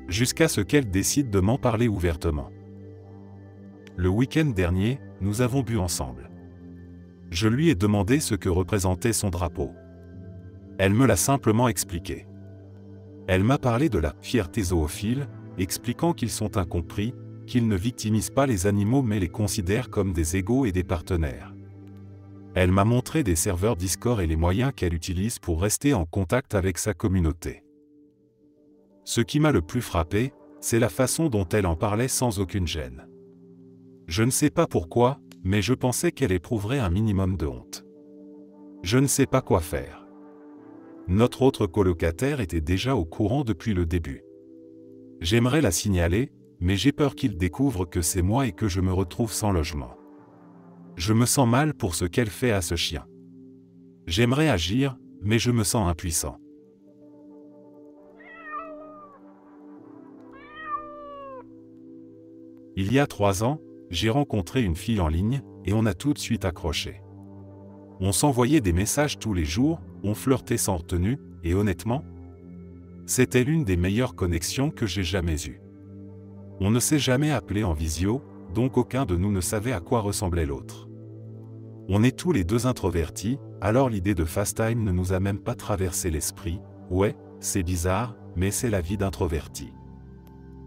Jusqu'à ce qu'elle décide de m'en parler ouvertement. Le week-end dernier, nous avons bu ensemble. Je lui ai demandé ce que représentait son drapeau. Elle me l'a simplement expliqué. Elle m'a parlé de la fierté zoophile, expliquant qu'ils sont incompris, qu'ils ne victimisent pas les animaux mais les considèrent comme des égaux et des partenaires. Elle m'a montré des serveurs Discord et les moyens qu'elle utilise pour rester en contact avec sa communauté. Ce qui m'a le plus frappé, c'est la façon dont elle en parlait sans aucune gêne. Je ne sais pas pourquoi, mais je pensais qu'elle éprouverait un minimum de honte. Je ne sais pas quoi faire. Notre autre colocataire était déjà au courant depuis le début. J'aimerais la signaler, mais j'ai peur qu'il découvre que c'est moi et que je me retrouve sans logement. Je me sens mal pour ce qu'elle fait à ce chien. J'aimerais agir, mais je me sens impuissant. Il y a 3 ans, j'ai rencontré une fille en ligne, et on a tout de suite accroché. On s'envoyait des messages tous les jours, on flirtait sans retenue, et honnêtement, c'était l'une des meilleures connexions que j'ai jamais eues. On ne s'est jamais appelé en visio, donc aucun de nous ne savait à quoi ressemblait l'autre. On est tous les deux introvertis, alors l'idée de FaceTime ne nous a même pas traversé l'esprit. Ouais, c'est bizarre, mais c'est la vie d'introverti.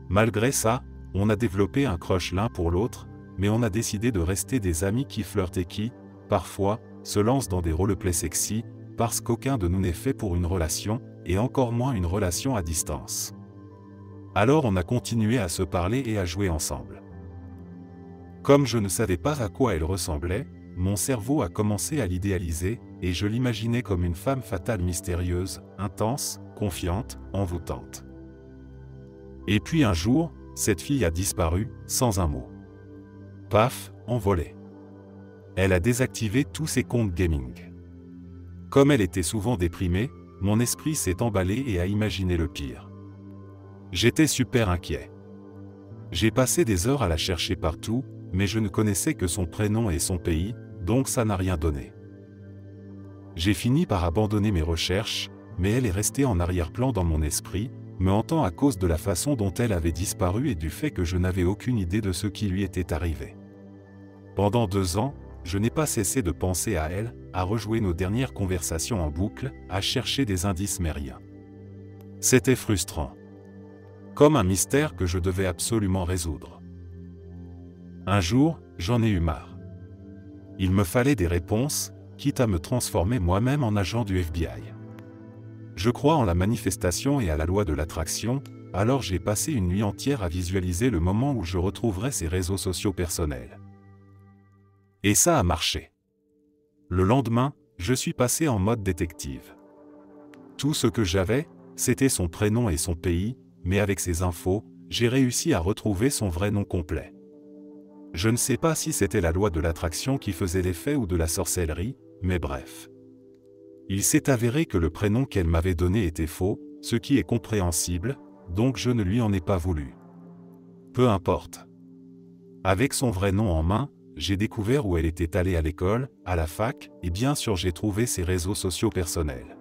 Malgré ça, on a développé un crush l'un pour l'autre, mais on a décidé de rester des amis qui flirtent et qui, parfois, se lancent dans des roleplays sexy, parce qu'aucun de nous n'est fait pour une relation, et encore moins une relation à distance. Alors on a continué à se parler et à jouer ensemble. Comme je ne savais pas à quoi elle ressemblait, mon cerveau a commencé à l'idéaliser, et je l'imaginais comme une femme fatale mystérieuse, intense, confiante, envoûtante. Et puis un jour, cette fille a disparu, sans un mot. Paf, envolée. Elle a désactivé tous ses comptes gaming. Comme elle était souvent déprimée, mon esprit s'est emballé et a imaginé le pire. J'étais super inquiet. J'ai passé des heures à la chercher partout, mais je ne connaissais que son prénom et son pays, donc ça n'a rien donné. J'ai fini par abandonner mes recherches, mais elle est restée en arrière-plan dans mon esprit, me hantant à cause de la façon dont elle avait disparu et du fait que je n'avais aucune idée de ce qui lui était arrivé. Pendant 2 ans, je n'ai pas cessé de penser à elle, à rejouer nos dernières conversations en boucle, à chercher des indices mais rien. C'était frustrant. Comme un mystère que je devais absolument résoudre. Un jour, j'en ai eu marre. Il me fallait des réponses, quitte à me transformer moi-même en agent du FBI. Je crois en la manifestation et à la loi de l'attraction, alors j'ai passé une nuit entière à visualiser le moment où je retrouverais ces réseaux sociaux personnels. Et ça a marché. Le lendemain, je suis passé en mode détective. Tout ce que j'avais, c'était son prénom et son pays, mais avec ces infos, j'ai réussi à retrouver son vrai nom complet. Je ne sais pas si c'était la loi de l'attraction qui faisait l'effet ou de la sorcellerie, mais bref. Il s'est avéré que le prénom qu'elle m'avait donné était faux, ce qui est compréhensible, donc je ne lui en ai pas voulu. Peu importe. Avec son vrai nom en main, j'ai découvert où elle était allée à l'école, à la fac, et bien sûr j'ai trouvé ses réseaux sociaux personnels.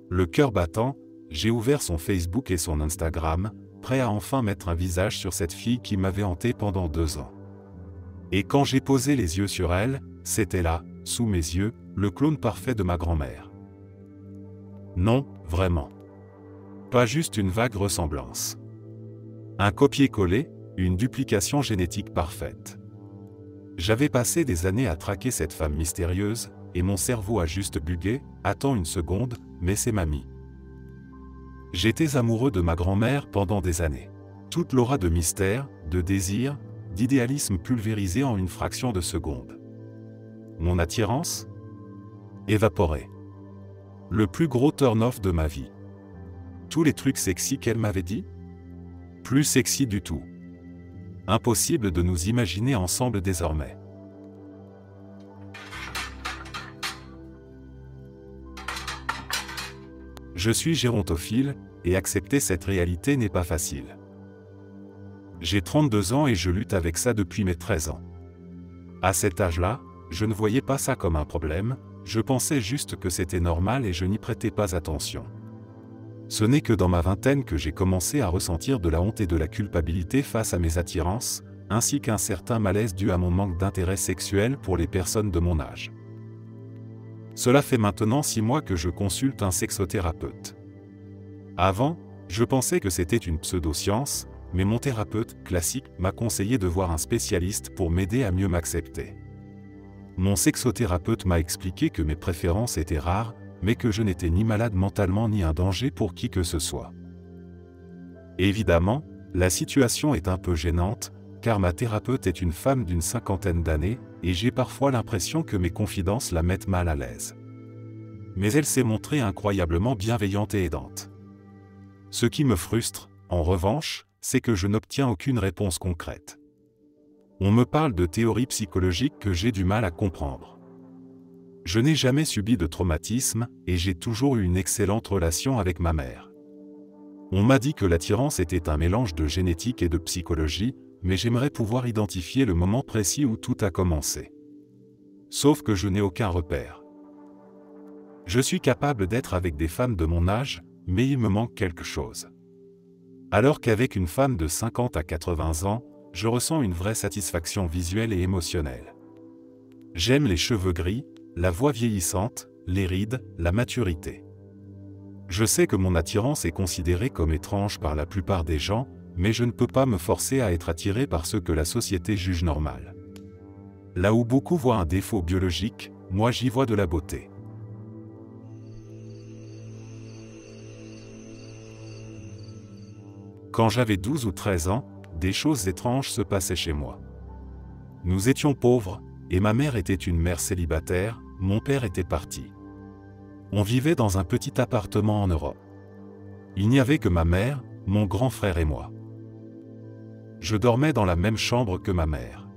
Le cœur battant, j'ai ouvert son Facebook et son Instagram, prêt à enfin mettre un visage sur cette fille qui m'avait hanté pendant 2 ans. Et quand j'ai posé les yeux sur elle, c'était là, sous mes yeux, le clone parfait de ma grand-mère. Non, vraiment. Pas juste une vague ressemblance. Un copier-coller, une duplication génétique parfaite. J'avais passé des années à traquer cette femme mystérieuse, et mon cerveau a juste bugué. Attends une seconde, mais c'est mamie. J'étais amoureux de ma grand-mère pendant des années. Toute l'aura de mystère, de désir, d'idéalisme pulvérisé en une fraction de seconde. Mon attirance ? Évaporée. Le plus gros turn-off de ma vie. Tous les trucs sexy qu'elle m'avait dit ? Plus sexy du tout. Impossible de nous imaginer ensemble désormais. Je suis gérontophile, et accepter cette réalité n'est pas facile. J'ai 32 ans et je lutte avec ça depuis mes 13 ans. À cet âge-là, je ne voyais pas ça comme un problème, je pensais juste que c'était normal et je n'y prêtais pas attention. Ce n'est que dans ma vingtaine que j'ai commencé à ressentir de la honte et de la culpabilité face à mes attirances, ainsi qu'un certain malaise dû à mon manque d'intérêt sexuel pour les personnes de mon âge. Cela fait maintenant 6 mois que je consulte un sexothérapeute. Avant, je pensais que c'était une pseudo-science, mais mon thérapeute classique m'a conseillé de voir un spécialiste pour m'aider à mieux m'accepter. Mon sexothérapeute m'a expliqué que mes préférences étaient rares, mais que je n'étais ni malade mentalement ni un danger pour qui que ce soit. Évidemment, la situation est un peu gênante, car ma thérapeute est une femme d'une 50aine d'années, et j'ai parfois l'impression que mes confidences la mettent mal à l'aise. Mais elle s'est montrée incroyablement bienveillante et aidante. Ce qui me frustre, en revanche, c'est que je n'obtiens aucune réponse concrète. On me parle de théories psychologiques que j'ai du mal à comprendre. Je n'ai jamais subi de traumatisme, et j'ai toujours eu une excellente relation avec ma mère. On m'a dit que l'attirance était un mélange de génétique et de psychologie, mais j'aimerais pouvoir identifier le moment précis où tout a commencé. Sauf que je n'ai aucun repère. Je suis capable d'être avec des femmes de mon âge, mais il me manque quelque chose. Alors qu'avec une femme de 50 à 80 ans, je ressens une vraie satisfaction visuelle et émotionnelle. J'aime les cheveux gris, la voix vieillissante, les rides, la maturité. Je sais que mon attirance est considérée comme étrange par la plupart des gens, mais je ne peux pas me forcer à être attiré par ce que la société juge normal. Là où beaucoup voient un défaut biologique, moi j'y vois de la beauté. Quand j'avais 12 ou 13 ans, des choses étranges se passaient chez moi. Nous étions pauvres, et ma mère était une mère célibataire, mon père était parti. On vivait dans un petit appartement en Europe. Il n'y avait que ma mère, mon grand frère et moi. Je dormais dans la même chambre que ma mère.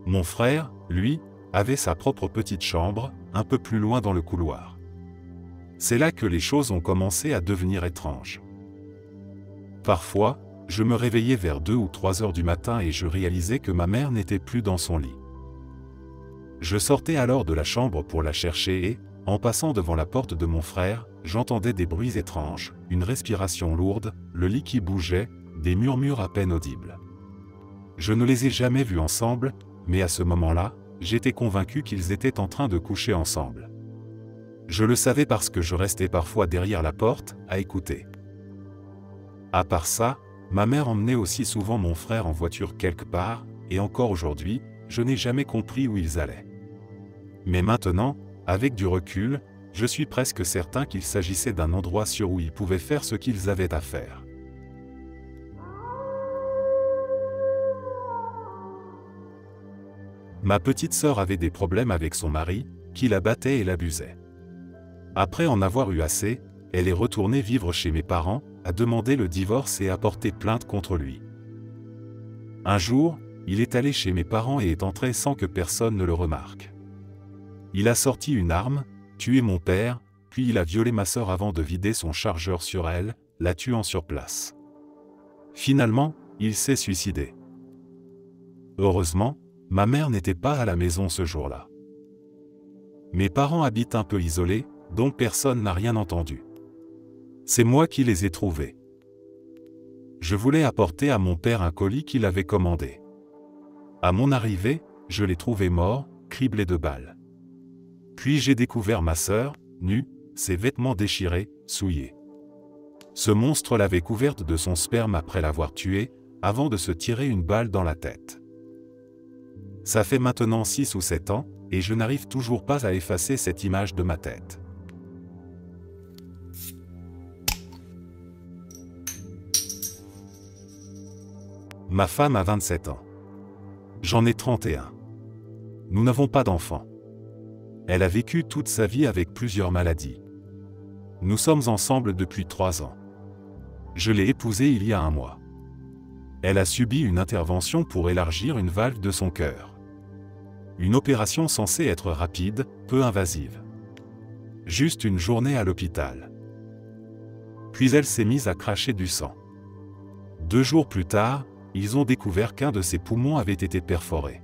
Mon frère, lui, avait sa propre petite chambre, un peu plus loin dans le couloir. C'est là que les choses ont commencé à devenir étranges. Parfois, je me réveillais vers 2 ou 3 heures du matin et je réalisais que ma mère n'était plus dans son lit. Je sortais alors de la chambre pour la chercher et, en passant devant la porte de mon frère, j'entendais des bruits étranges, une respiration lourde, le lit qui bougeait, des murmures à peine audibles. Je ne les ai jamais vus ensemble, mais à ce moment-là, j'étais convaincu qu'ils étaient en train de coucher ensemble. Je le savais parce que je restais parfois derrière la porte, à écouter. À part ça, ma mère emmenait aussi souvent mon frère en voiture quelque part, et encore aujourd'hui, je n'ai jamais compris où ils allaient. Mais maintenant, avec du recul, je suis presque certain qu'il s'agissait d'un endroit sûr où ils pouvaient faire ce qu'ils avaient à faire. Ma petite sœur avait des problèmes avec son mari, qui la battait et l'abusait. Après en avoir eu assez, elle est retournée vivre chez mes parents, a demandé le divorce et a porté plainte contre lui. Un jour, il est allé chez mes parents et est entré sans que personne ne le remarque. Il a sorti une arme, tué mon père, puis il a violé ma sœur avant de vider son chargeur sur elle, la tuant sur place. Finalement, il s'est suicidé. Heureusement, ma mère n'était pas à la maison ce jour-là. Mes parents habitent un peu isolés, donc personne n'a rien entendu. C'est moi qui les ai trouvés. Je voulais apporter à mon père un colis qu'il avait commandé. À mon arrivée, je l'ai trouvé mort, criblé de balles. Puis j'ai découvert ma sœur, nue, ses vêtements déchirés, souillés. Ce monstre l'avait couverte de son sperme après l'avoir tuée, avant de se tirer une balle dans la tête. Ça fait maintenant 6 ou 7 ans, et je n'arrive toujours pas à effacer cette image de ma tête. Ma femme a 27 ans. J'en ai 31. Nous n'avons pas d'enfants. Elle a vécu toute sa vie avec plusieurs maladies. Nous sommes ensemble depuis 3 ans. Je l'ai épousée il y a 1 mois. Elle a subi une intervention pour élargir une valve de son cœur. Une opération censée être rapide, peu invasive. Juste une journée à l'hôpital. Puis elle s'est mise à cracher du sang. 2 jours plus tard, ils ont découvert qu'un de ses poumons avait été perforé.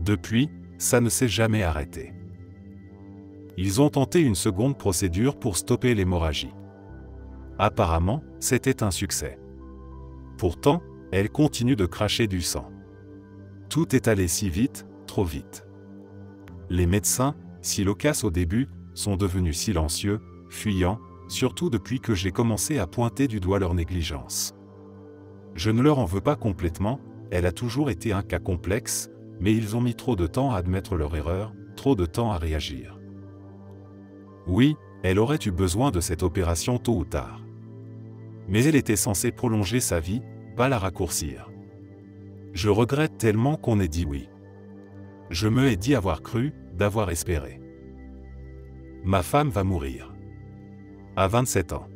Depuis, ça ne s'est jamais arrêté. Ils ont tenté une seconde procédure pour stopper l'hémorragie. Apparemment, c'était un succès. Pourtant, elle continue de cracher du sang. Tout est allé si vite, trop vite. Les médecins, si loquaces au début, sont devenus silencieux, fuyants, surtout depuis que j'ai commencé à pointer du doigt leur négligence. Je ne leur en veux pas complètement, elle a toujours été un cas complexe, mais ils ont mis trop de temps à admettre leur erreur, trop de temps à réagir. Oui, elle aurait eu besoin de cette opération tôt ou tard. Mais elle était censée prolonger sa vie, pas la raccourcir. Je regrette tellement qu'on ait dit oui. Je me ai dit avoir cru, d'avoir espéré. Ma femme va mourir. À 27 ans.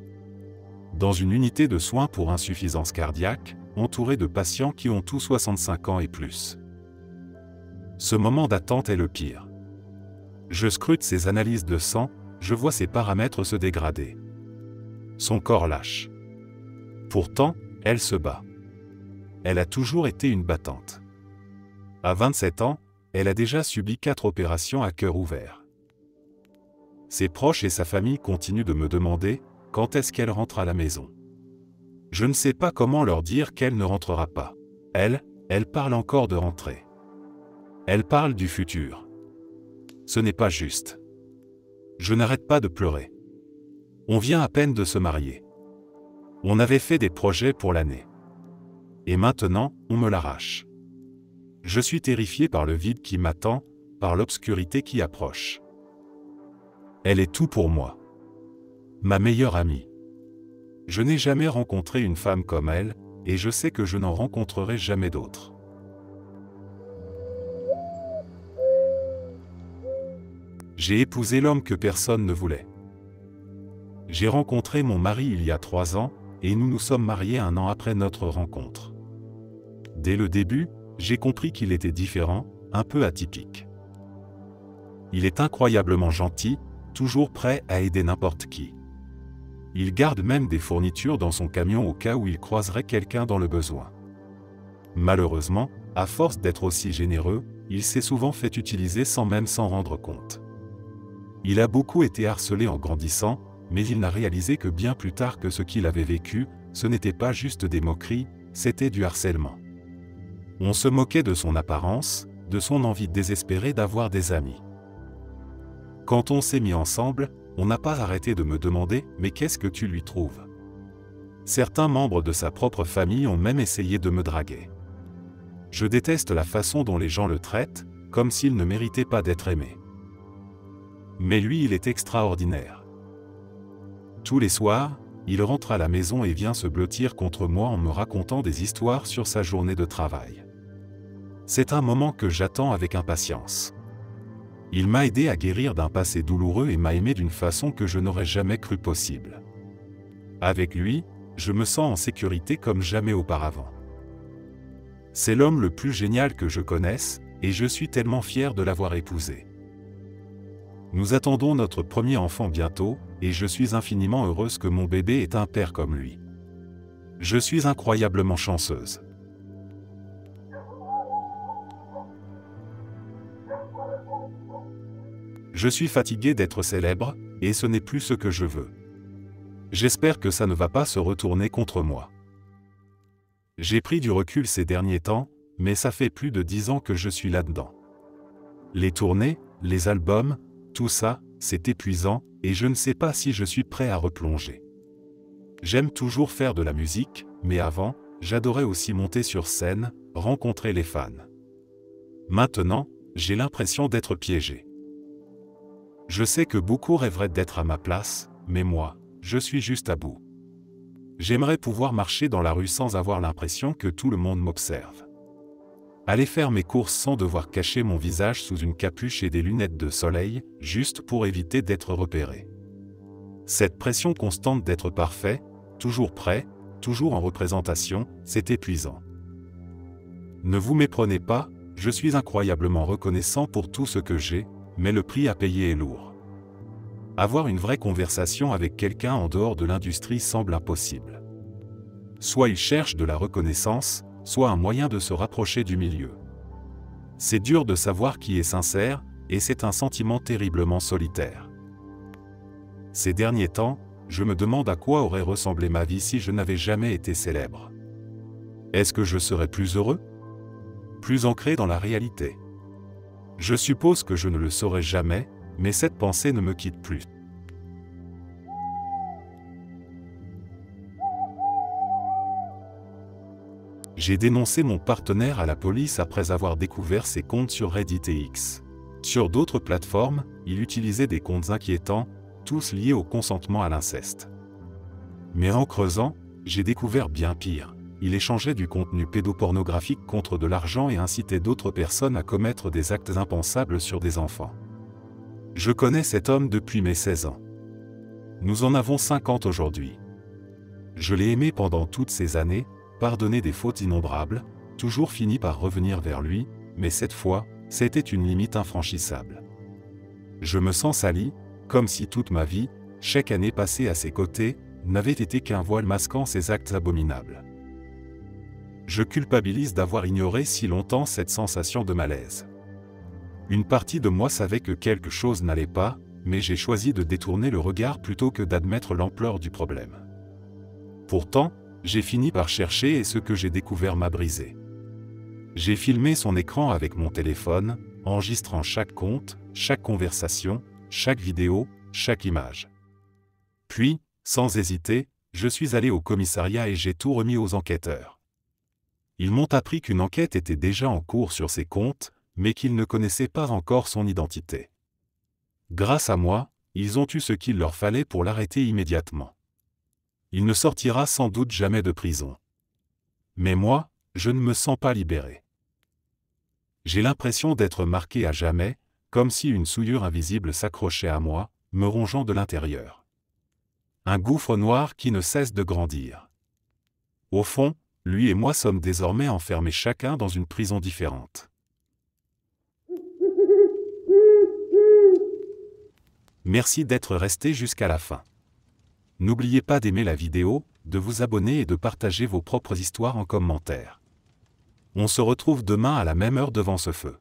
Dans une unité de soins pour insuffisance cardiaque, entourée de patients qui ont tous 65 ans et plus. Ce moment d'attente est le pire. Je scrute ses analyses de sang, je vois ses paramètres se dégrader. Son corps lâche. Pourtant, elle se bat. Elle a toujours été une battante. À 27 ans, elle a déjà subi 4 opérations à cœur ouvert. Ses proches et sa famille continuent de me demander quand est-ce qu'elle rentre à la maison. Je ne sais pas comment leur dire qu'elle ne rentrera pas. Elle parle encore de rentrer. Elle parle du futur. Ce n'est pas juste. Je n'arrête pas de pleurer. On vient à peine de se marier. On avait fait des projets pour l'année. Et maintenant, on me l'arrache. Je suis terrifié par le vide qui m'attend, par l'obscurité qui approche. Elle est tout pour moi. Ma meilleure amie. Je n'ai jamais rencontré une femme comme elle, et je sais que je n'en rencontrerai jamais d'autre. J'ai épousé l'homme que personne ne voulait. J'ai rencontré mon mari il y a 3 ans, et nous nous sommes mariés 1 an après notre rencontre. Dès le début, j'ai compris qu'il était différent, un peu atypique. Il est incroyablement gentil, toujours prêt à aider n'importe qui. Il garde même des fournitures dans son camion au cas où il croiserait quelqu'un dans le besoin. Malheureusement, à force d'être aussi généreux, il s'est souvent fait utiliser sans même s'en rendre compte. Il a beaucoup été harcelé en grandissant, mais il n'a réalisé que bien plus tard que ce qu'il avait vécu, ce n'était pas juste des moqueries, c'était du harcèlement. On se moquait de son apparence, de son envie désespérée d'avoir des amis. Quand on s'est mis ensemble, on n'a pas arrêté de me demander « Mais qu'est-ce que tu lui trouves ?» Certains membres de sa propre famille ont même essayé de me draguer. Je déteste la façon dont les gens le traitent, comme s'il ne méritait pas d'être aimé. Mais lui, il est extraordinaire. Tous les soirs, il rentre à la maison et vient se blottir contre moi en me racontant des histoires sur sa journée de travail. C'est un moment que j'attends avec impatience. Il m'a aidé à guérir d'un passé douloureux et m'a aimé d'une façon que je n'aurais jamais cru possible. Avec lui, je me sens en sécurité comme jamais auparavant. C'est l'homme le plus génial que je connaisse, et je suis tellement fier de l'avoir épousé. Nous attendons notre premier enfant bientôt, et je suis infiniment heureuse que mon bébé ait un père comme lui. Je suis incroyablement chanceuse. Je suis fatigué d'être célèbre, et ce n'est plus ce que je veux. J'espère que ça ne va pas se retourner contre moi. J'ai pris du recul ces derniers temps, mais ça fait plus de 10 ans que je suis là-dedans. Les tournées, les albums, tout ça, c'est épuisant, et je ne sais pas si je suis prêt à replonger. J'aime toujours faire de la musique, mais avant, j'adorais aussi monter sur scène, rencontrer les fans. Maintenant, j'ai l'impression d'être piégé. Je sais que beaucoup rêveraient d'être à ma place, mais moi, je suis juste à bout. J'aimerais pouvoir marcher dans la rue sans avoir l'impression que tout le monde m'observe. Aller faire mes courses sans devoir cacher mon visage sous une capuche et des lunettes de soleil, juste pour éviter d'être repéré. Cette pression constante d'être parfait, toujours prêt, toujours en représentation, c'est épuisant. Ne vous méprenez pas, je suis incroyablement reconnaissant pour tout ce que j'ai, mais le prix à payer est lourd. Avoir une vraie conversation avec quelqu'un en dehors de l'industrie semble impossible. Soit il cherche de la reconnaissance, soit un moyen de se rapprocher du milieu. C'est dur de savoir qui est sincère, et c'est un sentiment terriblement solitaire. Ces derniers temps, je me demande à quoi aurait ressemblé ma vie si je n'avais jamais été célèbre. Est-ce que je serais plus heureux? Plus ancré dans la réalité? Je suppose que je ne le saurai jamais, mais cette pensée ne me quitte plus. J'ai dénoncé mon partenaire à la police après avoir découvert ses comptes sur Reddit et X. Sur d'autres plateformes, il utilisait des comptes inquiétants, tous liés au consentement à l'inceste. Mais en creusant, j'ai découvert bien pire. Il échangeait du contenu pédopornographique contre de l'argent et incitait d'autres personnes à commettre des actes impensables sur des enfants. Je connais cet homme depuis mes 16 ans. Nous en avons 50 aujourd'hui. Je l'ai aimé pendant toutes ces années, pardonné des fautes innombrables, toujours fini par revenir vers lui, mais cette fois, c'était une limite infranchissable. Je me sens sali, comme si toute ma vie, chaque année passée à ses côtés, n'avait été qu'un voile masquant ses actes abominables. Je culpabilise d'avoir ignoré si longtemps cette sensation de malaise. Une partie de moi savait que quelque chose n'allait pas, mais j'ai choisi de détourner le regard plutôt que d'admettre l'ampleur du problème. Pourtant, j'ai fini par chercher et ce que j'ai découvert m'a brisé. J'ai filmé son écran avec mon téléphone, enregistrant chaque compte, chaque conversation, chaque vidéo, chaque image. Puis, sans hésiter, je suis allé au commissariat et j'ai tout remis aux enquêteurs. Ils m'ont appris qu'une enquête était déjà en cours sur ses comptes, mais qu'ils ne connaissaient pas encore son identité. Grâce à moi, ils ont eu ce qu'il leur fallait pour l'arrêter immédiatement. Il ne sortira sans doute jamais de prison. Mais moi, je ne me sens pas libéré. J'ai l'impression d'être marqué à jamais, comme si une souillure invisible s'accrochait à moi, me rongeant de l'intérieur. Un gouffre noir qui ne cesse de grandir. Au fond, lui et moi sommes désormais enfermés chacun dans une prison différente. Merci d'être resté jusqu'à la fin. N'oubliez pas d'aimer la vidéo, de vous abonner et de partager vos propres histoires en commentaire. On se retrouve demain à la même heure devant ce feu.